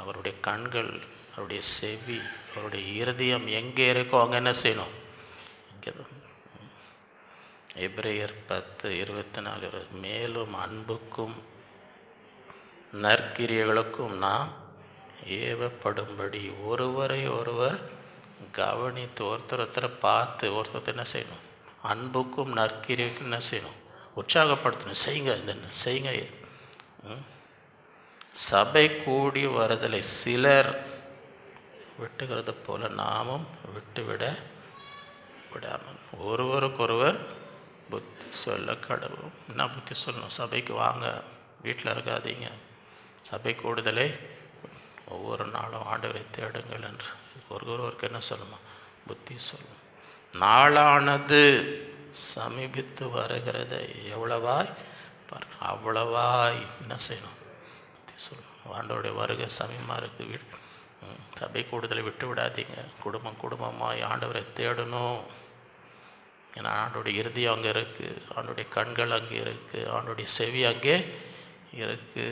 Speaker 1: அவருடைய கண்கள், அவருடைய செவி, அவருடைய இருதயம் எங்கே இருக்கோ அங்கே என்ன செய்யணும்? இங்கே தான். எபிரேயர் 10:24. மேலும் அன்புக்கும் நற்கிரியைகளுக்கும் நாம் ஏவப்படும்படி ஒருவரை ஒருவர் கவனித்து ஒருத்தரை பார்த்து ஒருத்தர் என்ன செய்யணும்? அன்புக்கும் நற்கிரியைக்கும் என்ன செய்யணும்? உற்சாகப்படுத்தணும். செய்யுங்க, இந்த செய்யுங்க. சபை கூடி வருதலை சிலர் விட்டுகிறது போல நாமும் விட்டுவிட விடாமல் ஒருவருக்கொருவர் புத்தி சொல்ல கடவுள். என்ன புத்தி சொல்லணும்? சபைக்கு வாங்க, வீட்டில் இருக்காதீங்க. சபை கூடுதலை ஒவ்வொரு நாளும் ஆண்டவரை தேடுங்கள் என்று ஒருவருக்கு என்ன சொல்லணுமா? புத்தி சொல்லணும். நாளானது சமீபித்து வருகிறத எவ்வளவாய் அவ்வளவாய் என்ன செய்யணும்? புத்தி சொல்லணும். ஆண்டவருடைய வருகை சமீபமாக இருக்குது. சபை கூடுதலை விட்டு விடாதீங்க. குடும்பமாய் ஆண்டவரை தேடணும். ஏன்னா ஆண்டோடைய இருதயம் அங்கே இருக்குது, ஆண்டோடைய கண்கள் அங்கே இருக்குது, ஆண்டோடைய செவி அங்கே இருக்குது.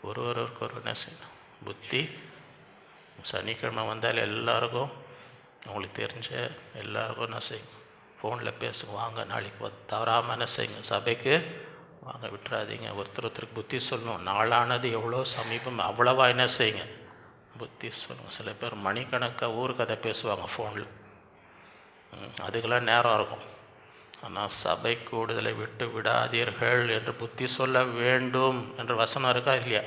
Speaker 1: ஒருவருக்கு ஒரு என்ன செய்யணும்? புத்தி. சனிக்கிழமை வந்தால் எல்லாருக்கும் அவங்களுக்கு தெரிஞ்ச எல்லாருக்கும் என்ன செய்யுங்க? ஃபோனில் பேசுங்க, வாங்க நாளைக்கு தவறாமல் என்ன செய்யுங்க? சபைக்கு வாங்க, விட்டுறாதீங்க. ஒருத்தருக்கு புத்தி சொல்லணும். நாளானது எவ்வளோ சமீபம், அவ்வளவா என்ன செய்யுங்க? புத்தி சொல்லுங்க. சில பேர் மணிக்கணக்காக ஊர் கதை பேசுவாங்க ஃபோனில், அதுக்கெல்லாம் நேரம் இருக்கும். ஆனால் சபை கூடுதலை விட்டு விடாதீர்கள் என்று புத்தி சொல்ல வேண்டும் என்ற வசனம் இருக்கா இல்லையா?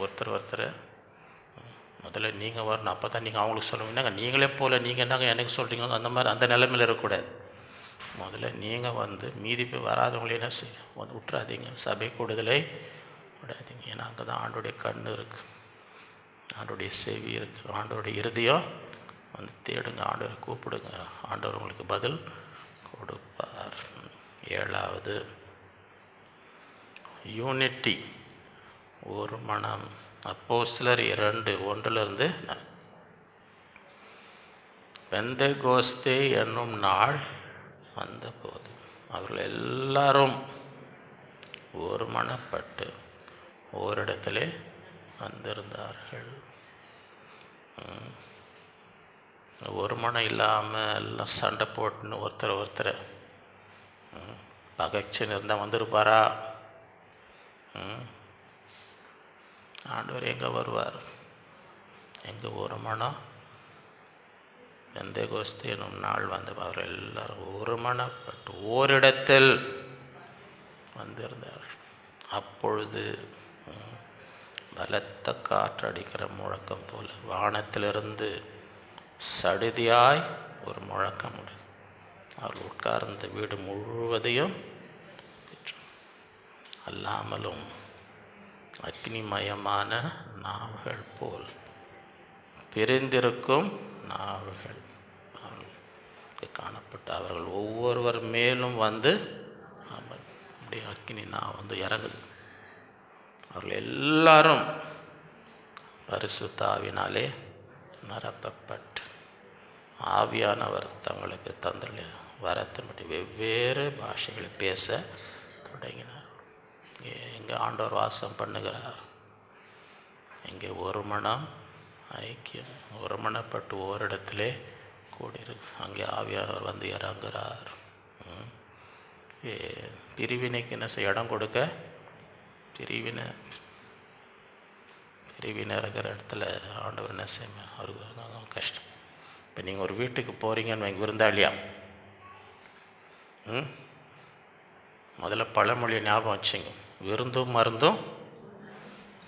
Speaker 1: ஒருத்தர் முதல்ல நீங்கள் வரணும். அப்போ தான் நீங்கள் அவங்களுக்கு சொல்லுவீங்க. நீங்களே போல் நீங்கள் என்னங்க எனக்கு சொல்கிறீங்க? அந்த மாதிரி அந்த நிலைமையில் இருக்கக்கூடாது. முதல்ல நீங்கள் வந்து மீதி போய் வராதவங்களே என்ன செய்ய வந்து விட்டுறாதீங்க. சபை கூடுதலை விடாதீங்க. ஏன்னா அங்கே தான் ஆண்டோடைய கண் இருக்குது, ஆண்டோடைய செவி இருக்குது, ஆண்டோடைய இருதயம். வந்து தேடுங்க, ஆண்டவரை கூப்பிடுங்க, ஆண்டவர் உங்களுக்கு பதில் கொடுப்பார். 7வது யூனிட்டி, ஒரு மனம். அப்போஸ்தலர் 2:1 பெந்தெகோஸ்தே என்னும் நாள் வந்தபோது அவர்கள் எல்லாரும் ஒருமனப்பட்டு ஓரிடத்திலே வந்திருந்தார்கள். ஒரு மனம் இல்லாமல் எல்லாம் சண்டை போட்டுன்னு ஒருத்தரை பகைச்சுன்னு இருந்தால் வந்திருப்பாரா? ஆண்டவர் எங்கே வருவார்? எங்கே ஒரு மனம்? பெந்தெகோஸ்தே என்னும் நாள் வந்த அவர் எல்லாரும் ஒரு மனப்பட்டு ஓரிடத்தில் வந்திருந்தார். அப்பொழுது பலத்த காற்றடிக்கிற முழக்கம் போல வானத்திலிருந்து சடுதியாய் ஒரு முழக்கம் உண்டு. அவர் உட்கார்ந்த வீடு முழுவதையும் அல்லாமலும் அக்னிமயமான நாவுகள் போல் பிரிந்திருக்கும் நாவுகள் அவர்களுக்கு காணப்பட்டு அவர்கள் ஒவ்வொருவர் மேலும் வந்து அப்படியே அக்னி நான் வந்து இறங்குது. அவர்கள் எல்லாரும் பரிசுத்த ஆவியினாலே நிரப்பப்பட்டு ஆவியானவர் தங்களுக்கு தந்தல வரத்தின்படி வெவ்வேறு பாஷைகளை பேச தொடங்கினார். எங்கே ஆண்டவர் வாசம் பண்ணுகிறார்? இங்கே ஒரு மனம் ஐக்கியம், ஒருமனப்பட்டு ஓரிடத்திலே கூடியிருக்கு. அங்கே ஆவியானவர் வந்து இறங்குகிறார். பிரிவினைக்கு என்ன செய்ய இடம் கொடுக்க? பிரிவினை இருக்கிற இடத்துல ஆண்டவர் என்ன செய்யணும், அவருக்கு கஷ்டம். இப்போ நீங்கள் ஒரு வீட்டுக்கு போகிறீங்கன்னு வைங்க, விருந்தாளியா, முதல்ல பழமொழியை ஞாபகம் வச்சுங்க, விருந்தும் மருந்தும்.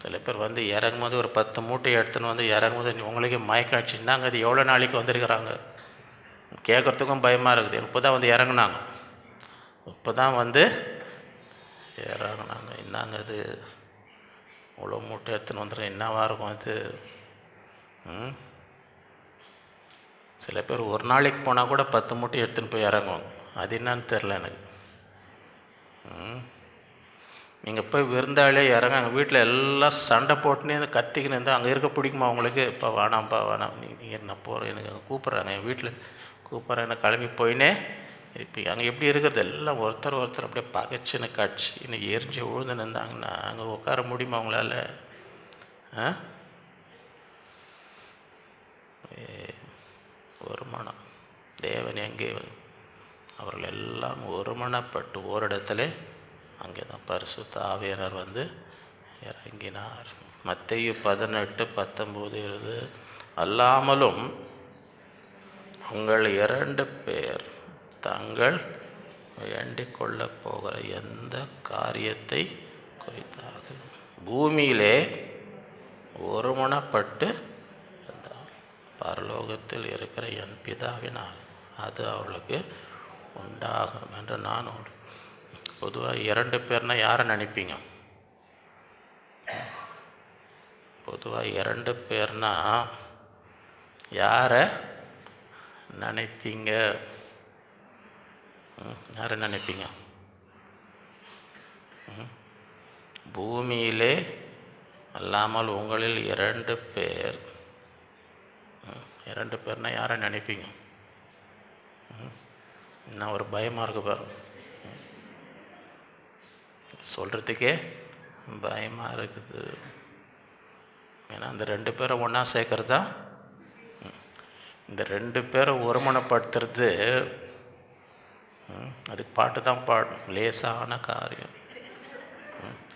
Speaker 1: சில பேர் வந்து இறங்கும்போது ஒரு 10 மூட்டை எடுத்துன்னு வந்து இறங்கும்போது உங்களுக்கே மயக்காட்சின்னா அங்கே அது எவ்வளோ நாளைக்கு வந்திருக்கிறாங்க, கேட்குறதுக்கும் பயமாக இருக்குது. இப்போ தான் வந்து இறங்குனாங்க, இப்போ தான் வந்து இறங்குனாங்க, என்னங்க அது இவ்வளோ மூட்டை எடுத்துன்னு வந்துடுறேன், என்னவாக இருக்கும் அது. சில பேர் ஒரு நாளைக்கு போனால் கூட 10 மூட்டை எடுத்துன்னு போய் இறங்குவாங்க, அது என்னன்னு தெரில எனக்கு. நீங்கள் போய் விருந்தாளியே இறங்க, அங்கே வீட்டில் எல்லாம் சண்டை போட்டுன்னு கத்திக்கின்னு இருந்தால் அங்கே இருக்க பிடிக்குமா உங்களுக்கு? இப்போ வேணாம்ப்பா வேணாம், நீங்கள் நான் போகிறேன், எனக்கு அங்கே கூப்பிட்றாங்க, என் வீட்டில் கூப்பிட்றேன், என்ன கிளம்பி போயினே இப்போ அங்கே எப்படி இருக்கிறது, எல்லாம் ஒருத்தர் அப்படியே பகைச்சின்னு கட்சின்னு எரிஞ்சு விழுந்து நின்றாங்கன்னா அங்கே உட்கார முடியுமா அவங்களால? ஒருமனம் தேவன் எங்கே, அவர்கள் எல்லாம் ஒருமனப்பட்டு ஓரிடத்துல அங்கே தான் பரிசுத்த ஆவியானவர் வந்து இறங்கினார். மத்தேயு 18:19 அல்லாமலும் உங்கள் 2 பேர் தங்கள் வேண்டிக் கொள்ளப் போகிற எந்த காரியத்தை குறித்தாக பூமியிலே ஒருமனப்பட்டு பரலோகத்தில் இருக்கிற என் பிதாவினால் அது அவர்களுக்கு உண்டாகும் என்று நான். பொதுவாக 2 பேர்னா யாரை நினைப்பீங்க? பொதுவாக 2 பேர்னா யாரை நினைப்பீங்க? யாரை நினைப்பீங்க? பூமியிலே அல்லாமல் உங்களில் 2 பேர். 2 பேர்னா யாரை நினைப்பீங்க? இன்னும் ஒரு பயமாக இருக்கு பாருங்க, சொல்கிறதுக்கே பயமாக இருக்குது. ஏன்னா அந்த 2 பேரை ஒன்றா சேர்க்கறது தான், இந்த 2 பேரை ஒருமனப்படுத்துறது. அதுக்கு பாட்டு தான் பாடணும், லேசான காரியம்.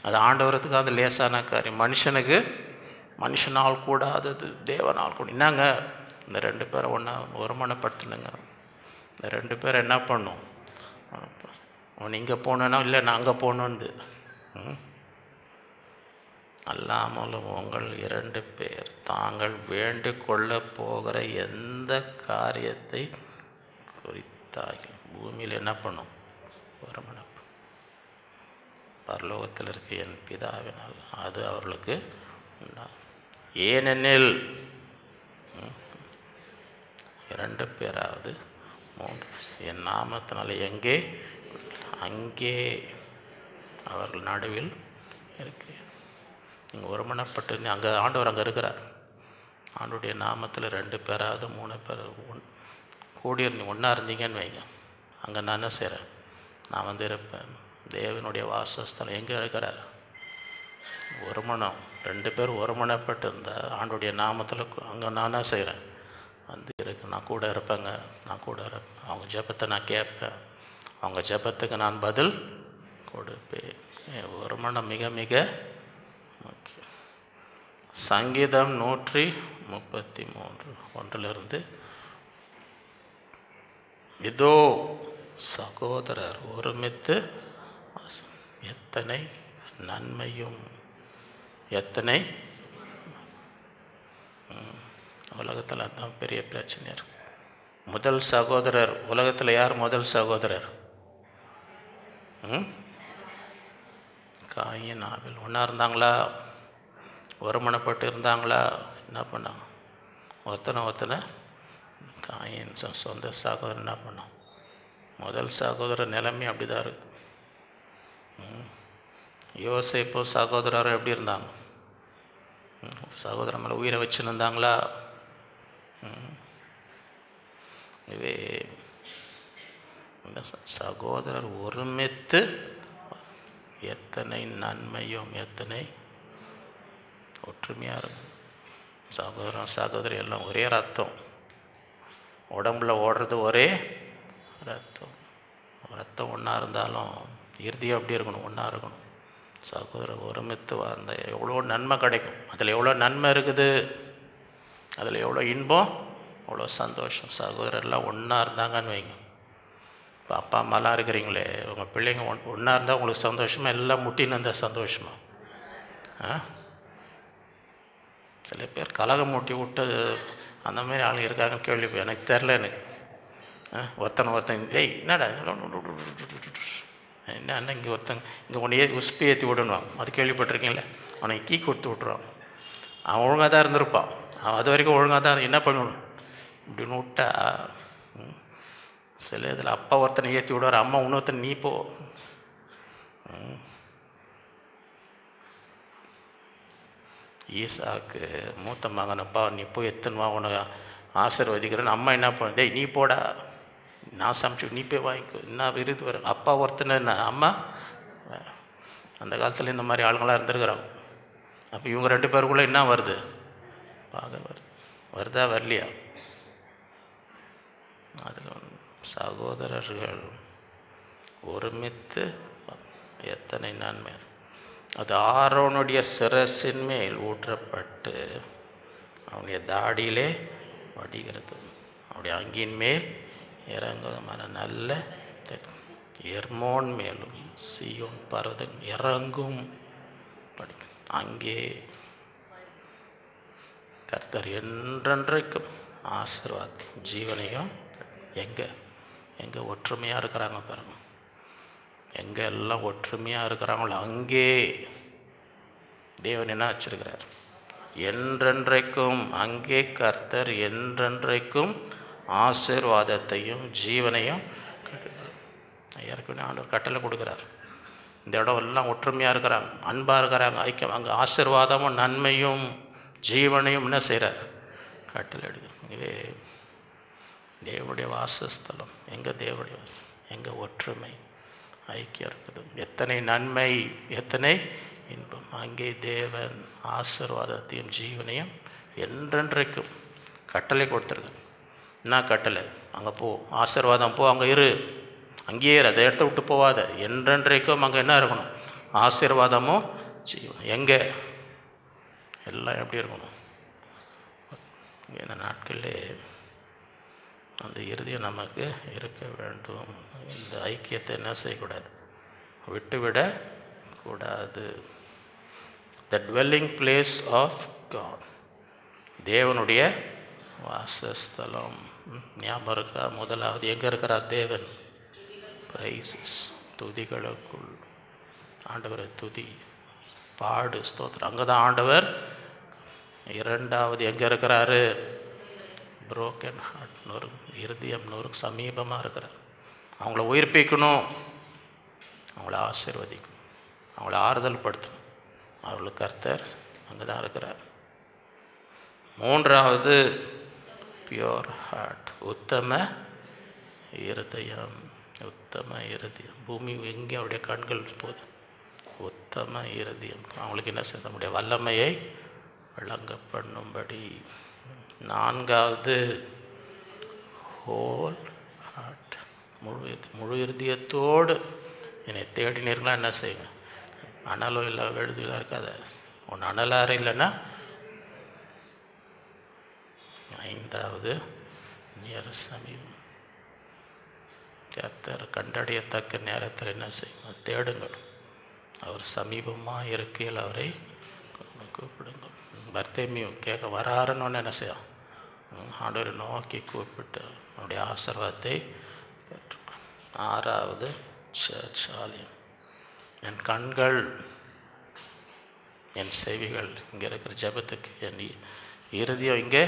Speaker 1: அது ஆண்டவரத்துக்கு அது லேசான காரியம், மனுஷனுக்கு மனுஷனால் கூடாதது தேவனால் கூட. என்னங்க இந்த 2 பேரை ஒன்றா ஒருமனப்படுத்தணுங்க. இந்த 2 பேரை என்ன பண்ணும், அவன் இங்கே போனோன்னா இல்லை நான் அங்கே போகணுன்னு. அல்லாமலும் உங்கள் 2 பேர் தாங்கள் வேண்டிக் கொள்ள போகிற எந்த காரியத்தை குறித்தாக பூமியில் என்ன பண்ணும், ஒருமனப்படும் பரலோகத்தில் இருக்க என் பிதாவினால் அது அவர்களுக்கு உண்டாகும். ஏனெனில் 2 பேராவது 3 என் நாமத்தினால் எங்கே அங்கே அவர்கள் நடுவில் இருக்கிறேன். நீங்கள் ஒருமனப்பட்டு அங்கே ஆண்டவர் அங்கே இருக்கிறார். ஆண்டுடைய நாமத்தில் 2 பேராவது 3 பேர் கூடி ஒன்றா இருந்தீங்கன்னு வைங்க, அங்கே நான் என்ன செய்கிறேன், நான் வந்து இருப்பேன். தேவனுடைய வாசஸ்தலம் எங்கே இருக்கிறார்? ஒருமனம். 2 பேர் ஒருமனப்பட்டு இருந்தால் ஆண்டுடைய நாமத்தில் அங்கே நான் என்ன செய்கிறேன், வந்து இருக்கு, நான் கூட இருப்பேங்க, நான் கூட இருப்பேன். அவங்க ஜெபத்தை நான் கேட்பேன், அவங்க ஜெபத்துக்கு நான் பதில் கொடுப்பேன். ஒருமனம் மிக மிக முக்கியம். சங்கீதம் 133:1 இதோ சகோதரர் ஒருமித்து எத்தனை நன்மையும் எத்தனை. உலகத்தில் அதுதான் பெரிய பிரச்சனை இருக்கு. முதல் சகோதரர் உலகத்தில் யார் முதல் சகோதரர்? காயின் ஆபேல் ஒன்றா இருந்தாங்களா? ஒருமனப்பட்டு இருந்தாங்களா? என்ன பண்ணாங்க? ஒருத்தனை காயின் சொந்த சகோதரன் என்ன பண்ணான்? முதல் சகோதரர் நிலைமை அப்படி தான் இருக்குது. யோசேப்பு சகோதரர் எப்படி இருந்தாங்க? சகோதரன் மேலே உயிரை வச்சுன்னு இருந்தாங்களா? இவே சகோதரர் ஒருமித்து எத்தனை நன்மையும் எத்தனை ஒற்றுமையாக இருக்கும். சகோதரன் சகோதரி எல்லாம் ஒரே ரத்தம், உடம்புல ஓடுறது ஒரே ரத்தம். ரத்தம் ஒன்றா இருந்தாலும் இறுதியாக எப்படி இருக்கணும், ஒன்றா இருக்கணும். சகோதரர் ஒருமித்து வாழ்ந்த எவ்வளோ நன்மை கிடைக்கும். அதில் எவ்வளோ நன்மை இருக்குது, அதில் எவ்வளோ இன்பம், அவ்வளோ சந்தோஷம். சகோதரர்லாம் ஒன்றா இருந்தாங்கன்னு வைங்க. இப்போ அப்பா அம்மாலாம் இருக்கிறீங்களே, உங்கள் பிள்ளைங்க ஒன்றா இருந்தால் உங்களுக்கு சந்தோஷமாக, எல்லாம் முட்டின்னு இருந்தால் சந்தோஷமா? சில பேர் கலகம் மூட்டி விட்டு அந்த மாதிரி ஆளுங்க இருக்காங்கன்னு கேள்வி, எனக்கு தெரில. எனக்கு ஒருத்தன் டேய் என்னடா என்ன இங்கே இங்கே ஒன்று உஸ்பி ஏற்றி விடணும், அது கேள்விப்பட்டிருக்கீங்களே, அவனுக்கு கீ கொடுத்து விட்ருவான். அவன் ஒழுங்காக தான் இருந்திருப்பான், அவன் அது வரைக்கும் ஒழுங்காக தான் என்ன பண்ணணும் இப்படின்னு விட்டா. சில இதில் அப்பா ஒருத்தனை ஏற்றி விடுவார், அம்மா இன்னொருத்தன் நீ போ. ஈசாக்கு மூத்த மகனப்பா நீ போய் எத்தனுவா உனக்கு ஆசீர்வதிக்கிறேன்னு அம்மா என்ன பண்ண, டேய் நீ போடா, நான் சமைச்சு நீ போய் வாங்கிக்கோ, என்ன விருது வரும். அப்பா ஒருத்தனை என்ன அம்மா. அந்த காலத்தில் இந்த மாதிரி ஆளுங்களாம் இருந்திருக்கிறாங்க. அப்போ இவங்க 2 பேருக்குள்ளே என்ன வருது, வருதா வரலையா? அதில் சகோதரர்கள் ஒருமித்து எத்தனை நன்மை. அது ஆரோனுடைய சிரசின் மேல் ஊற்றப்பட்டு அவனுடைய தாடியிலே வடிகிறது, அவனுடைய அங்கின் மேல் இறங்குவதுமான நல்ல எர்மோன் மேலும் சீயோன் பர்வதம் இறங்கும் படிக்கும். அங்கே கர்த்தர் என்றென்றைக்கும் ஆசீர்வாதி ஜீவனையும். எங்கே ஒற்றுமையாக இருக்கிறாங்க பாருங்க, எங்கே எல்லாம் ஒற்றுமையாக இருக்கிறாங்களோ அங்கே தேவன் என்ன வச்சிருக்கிறார், என்றென்றைக்கும். அங்கே கர்த்தர் என்றென்றைக்கும் ஆசீர்வாதத்தையும் ஜீவனையும் ஏற்கனவே ஆண்டவர் கட்டளை கொடுக்குறார். இந்த இடம் எல்லாம் ஒற்றுமையாக இருக்கிறாங்க, அன்பாக இருக்கிறாங்க, ஐக்கியம். அங்கே ஆசீர்வாதமும் நன்மையும் ஜீவனையும் என்ன செய்கிறார், கட்டளை எடுக்கிறார். இதுவே தேவனுடைய வாசஸ்தலம். எங்கே தேவனுடைய வாசம், எங்கே ஒற்றுமை ஐக்கியம் இருக்குது. எத்தனை நன்மை, எத்தனை இன்பம். அங்கே தேவன் ஆசீர்வாதத்தையும் ஜீவனையும் என்றென்றைக்கும் கட்டளை கொடுத்துருக்கு. என்ன கட்டளை, அங்கே போ, ஆசீர்வாதம் போ, அங்கே இரு, அங்கேயே அதை இடத்த விட்டு போவாத. என்றென்றைக்கும் அங்கே என்ன இருக்கணும், ஆசீர்வாதமும் ஜீவனம். எங்கே எல்லாம் எப்படி இருக்கணும். இந்த நாட்களிலே அந்த இறுதியும் நமக்கு இருக்க வேண்டும். இந்த ஐக்கியத்தை என்ன செய்யக்கூடாது, விட்டுவிட கூடாது. த டுவெல்லிங் பிளேஸ் ஆஃப் காட், தேவனுடைய வாசஸ்தலம். ஞாபகம் இருக்கா? முதலாவது எங்கே இருக்கிறார் தேவன்? பிரைசஸ், துதிகளுக்குள். ஆண்டவரை துதி, பாடு, ஸ்தோத்திரம், அங்கே தான் ஆண்டவர். இரண்டாவது எங்கே இருக்கிறாரு? புரோக்கன் ஹார்ட், இருதயம் சமீபமாக இருக்கிறார். அவங்கள உயிர்ப்பிக்கணும், அவங்கள ஆசீர்வதிக்கணும், அவங்கள ஆறுதல் படுத்தணும். அவர்களுக்கு கர்த்தர் அங்கே தான் இருக்கிறார். மூன்றாவது பியோர் ஹார்ட், உத்தம இருதயம். உத்தம இருதயம், பூமி எங்கே அவருடைய கண்கள் போது. உத்தம இருதயம், அவங்களுக்கு என்ன செய்ய நம்முடைய வல்லமையை விளங்க பண்ணும்படி. நான்காவது ஹோல் ஹார்ட், முழு இருதயத்தோடு என்னை தேடினீர்களா என்ன செய்யுங்க. அனலும் இல்லை, வெழுதுலாம் இருக்காத. ஒன்று அனலாறு இல்லைன்னா. ஐந்தாவது நேர சமீபம், கர்த்தர் கண்டறியத்தக்க நேரத்தில் என்ன செய்யும், தேடுங்கள். அவர் சமீபமாக இருக்கையில் அவரை கூப்பிடுங்கள். பர்த்தேமியும் கேட்க வராருன்னு என்ன செய்யும், ஆண்டவரை நோக்கி கூப்பிட்டு அவனுடைய ஆசீர்வாதத்தை பெற்று. ஆறாவது சர்ச் ஆலயம், என் கண்கள் என் செவிகள் இங்கே இருக்கிற ஜெபத்துக்கு, என் இருதயம் இங்கே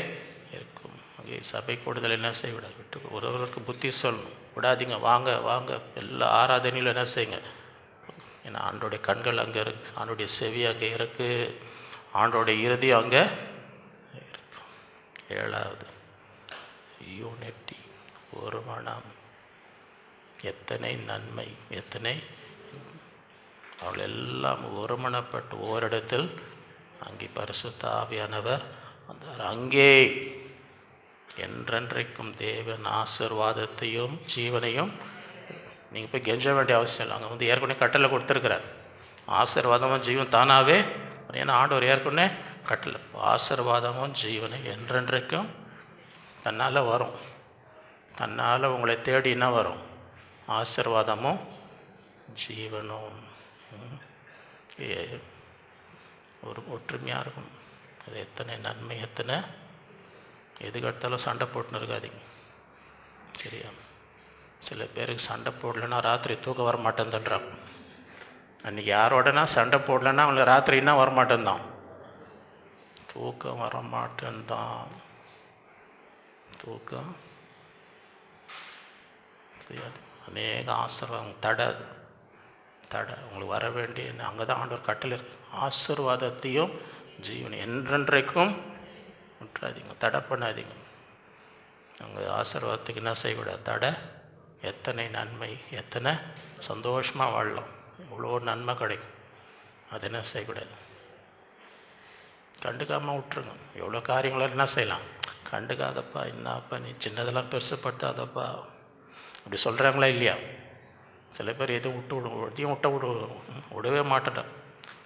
Speaker 1: இருக்கும். அங்கே சபை கூடுதல் என்ன செய்ய விடாது, விட்டு ஒருவருக்கு புத்தி சொல்லணும், விடாதீங்க, வாங்க வாங்க எல்லா ஆராதனையிலும் என்ன செய்யுங்க. ஏன்னா ஆண்டோடைய கண்கள் அங்கே இருக்குது, ஆண்டோடைய செவி அங்கே இருக்குது, ஆண்டோடைய இருதயம் அங்கே இருக்கு. ஏழாவது யூனிட்டி, ஒரு மனம். எத்தனை நன்மை, எத்தனை அவள் எல்லாம் ஒருமனப்பட்டு ஓரிடத்தில் அங்கே பரிசுத்த ஆவியானவர் வந்தார். அங்கே என்றென்றைக்கும் தேவன் ஆசீர்வாதத்தையும் ஜீவனையும். நீங்கள் போய் கெஞ்ச வேண்டிய அவசியம் இல்லை, அங்கே ஏற்கனவே கட்டளை கொடுத்துருக்கிறார். ஆசீர்வாதமும் ஜீவன் தானாகவே, ஏன்னா ஆண்டவர் ஏற்கனவே கட்டளை, ஆசீர்வாதமும் ஜீவனை என்றென்றைக்கும் தன்னால் வரும். தன்னால் உங்களை தேடி என்ன வரும்? ஆசீர்வாதமும் ஜீவனும். ஒரு ஒற்றுமையாக இருக்கும். அது எத்தனை நன்மை, எத்தனை எதுக்கெடுத்தாலும் சண்டை போட்டுன்னு இருக்காதீங்க, சரியா? சில பேருக்கு சண்டை போடலைன்னா ராத்திரி தூக்கம் வர மாட்டேன்றாங்க. அன்றைக்கி யாரோடனா சண்டை போடலைன்னா அவங்களுக்கு ராத்திரின்னா வரமாட்டேன்தான், தூக்கம் வர மாட்டேன்தான். தூக்கம் செய்யாது. அநேக ஆசீர்வாதம் தடை உங்களுக்கு வர வேண்டிய, அங்கே தான் ஆண்டவர் கட்டளை இருக்குது. ஆசீர்வாதத்தையும் ஜீவனை என்றென்றைக்கும் விட்டுறாதீங்க, தடை பண்ணாதீங்க. அங்கே ஆசீர்வாதத்துக்கு என்ன செய்யக்கூடாது? தடை. எத்தனை நன்மை, எத்தனை சந்தோஷமாக வாழலாம், இவ்வளோ நன்மை கிடைக்கும், அது என்ன செய்யக்கூடாது? கண்டுக்காமல் விட்டுருங்க. எவ்வளோ காரியங்களும் என்ன செய்யலாம், கண்டுக்காதப்பா, என்னப்பா நீ சின்னதெல்லாம் பெருசுப்படுத்தாதப்பா அப்படி சொல்கிறாங்களா இல்லையா? சில பேர் எதுவும் எதையும் விடவே மாட்டேன்,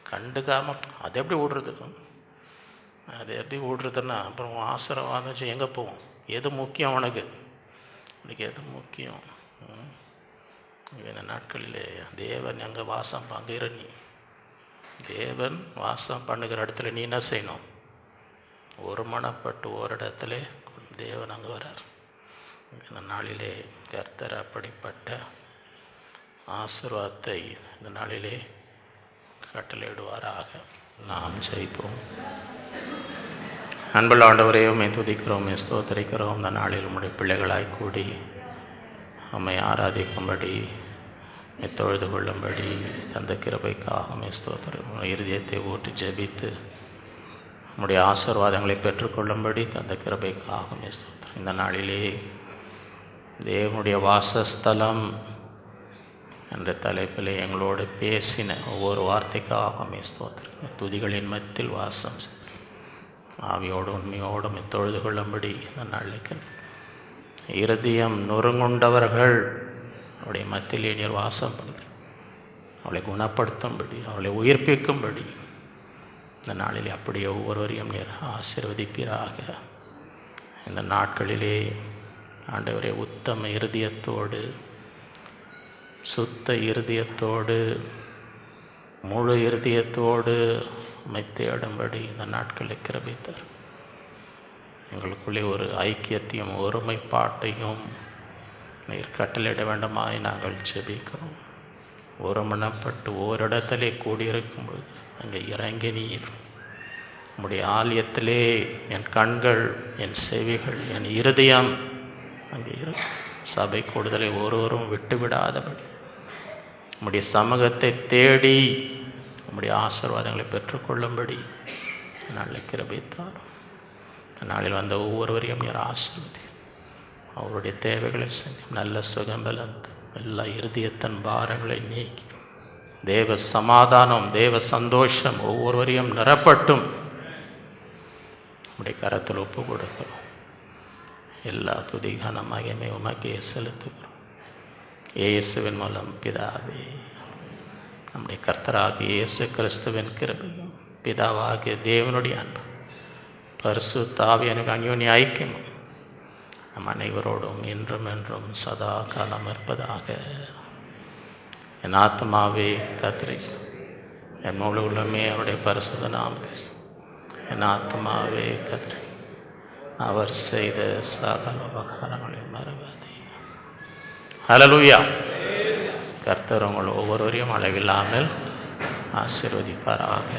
Speaker 1: கண்டுக்காமல். அது எப்படி விடுறது? அது எப்படி விடுறதுன்னா அப்புறம் ஆசீர்வாதம் எங்கே போவோம்? எது முக்கியம் உனக்கு? உனக்கு எது முக்கியம்? இந்த நாட்களில் தேவன் எங்கே வாசம் பண்ணுகிற, நீ தேவன் வாசம் பண்ணுகிற இடத்துல நீ என்ன செய்யணும்? ஒருமனப்பட்டு ஓரிடத்துல தேவன் அங்கே வரார். இந்த நாளிலே கர்த்தர் அப்படிப்பட்ட ஆசீர்வாதத்தை இந்த நாளிலே கட்டளையிடுவாராக. நாம் ஜெயிப்போம். அன்புள்ள ஆண்டவரே, உம்மை துதிக்கிறோம், ஸ்தோத்திரிக்கிறோம். இந்த நாளில் உம்முடைய பிள்ளைகளாய் கூடி உம்மை ஆராதிக்கும்படி, தொழுது கொள்ளும்படி தந்த கிருபைக்காக ஸ்தோத்திரம். இருதயத்தை ஊற்றி ஜெபித்து உம்முடைய ஆசீர்வாதங்களை பெற்றுக்கொள்ளும்படி தந்த கிருபைக்காக ஸ்தோத்திரம். இந்த நாளிலே தேவனுடைய வாசஸ்தலம் என்ற தலைப்பில் எங்களோடு பேசின ஒவ்வொரு வார்த்தைக்காக ஸ்தோத்திரம். துதிகளின் மத்தியில் வாசம் ஆவியோடு உண்மையோடும் தொழுது கொள்ளும்படி இந்த நாளைக்கு இருதயம் நொறுங்குண்டவர்கள் அவருடைய மத்தியிலே நீர் வாசம் பண்ணுங்கள். அவளை குணப்படுத்தும்படி, அவளை உயிர்ப்பிக்கும்படி இந்த நாளிலே அப்படியே ஒவ்வொருவரையும் நீர் ஆசீர்வதிப்பீராக. இந்த நாட்களிலே ஆண்டவரே, உத்தம இருதயத்தோடு, சுத்த இருதயத்தோடு, முழு இருதயத்தோடு உம்மை தேடும்படி இந்த நாட்களில் கிருபைத்தார். எங்களுக்குள்ளே ஒரு ஐக்கியத்தையும் ஒருமைப்பாட்டையும் நீர் கட்டளையிட வேண்டுமாய் நாங்கள் ஜெபிக்கிறோம். ஒருமனப்பட்டு ஓரிடத்திலே கூடியிருக்கும்போது அங்கே இறங்கி நீர் உம்முடைய ஆலயத்திலே என் கண்கள், என் செவிகள், என் இருதயம் அங்கே சபை கூடுதலை ஒருவரும் விட்டுவிடாதபடி உம்முடைய சமூகத்தை தேடி உம்முடைய ஆசீர்வாதங்களை பெற்றுக்கொள்ளும்படி நாளில் கிருபைத்தார். நாளில் வந்த ஒவ்வொருவரையும் நீர் ஆசீர்வதி, அவருடைய தேவைகளை செஞ்சு நல்ல சுகம்பலந்து எல்லா இருதயத்தின் பாரங்களை நீக்கி தேவ சமாதானம், தேவ சந்தோஷம் ஒவ்வொருவரையும் நிரப்பட்டும். உம்முடைய கரத்தில் ஒப்பு கொடுக்கிறோம். எல்லா துதிகான மகிமை உமக்கே செலுத்துகிறோம். இயேசுவின் மூலம் பிதாவே, நம்முடைய கர்த்தராகிய இயேசு கிறிஸ்துவின் கிருபையும் பிதாவாகிய தேவனுடைய அன்பு பரிசுத்த ஆவியானவரின் அந்யோன்ய ஐக்கியமும் நம் அனைவரோடும் என்றும் என்றும் சதா காலம் இருப்பதாக. என் ஆத்மாவே கர்த்தரை, என் முழு உள்ளமே அவருடைய பரிசுத்த நாமத்தை, என் ஆத்மாவே கர்த்தரை, அவர் செய்த சகல உபகாரங்களையும் மறவாதே. ஹல்லேலூயா. கர்த்தர் உங்கள் ஒவ்வொருவரையும் அளவில்லாமல் ஆசீர்வதிப்பாராக.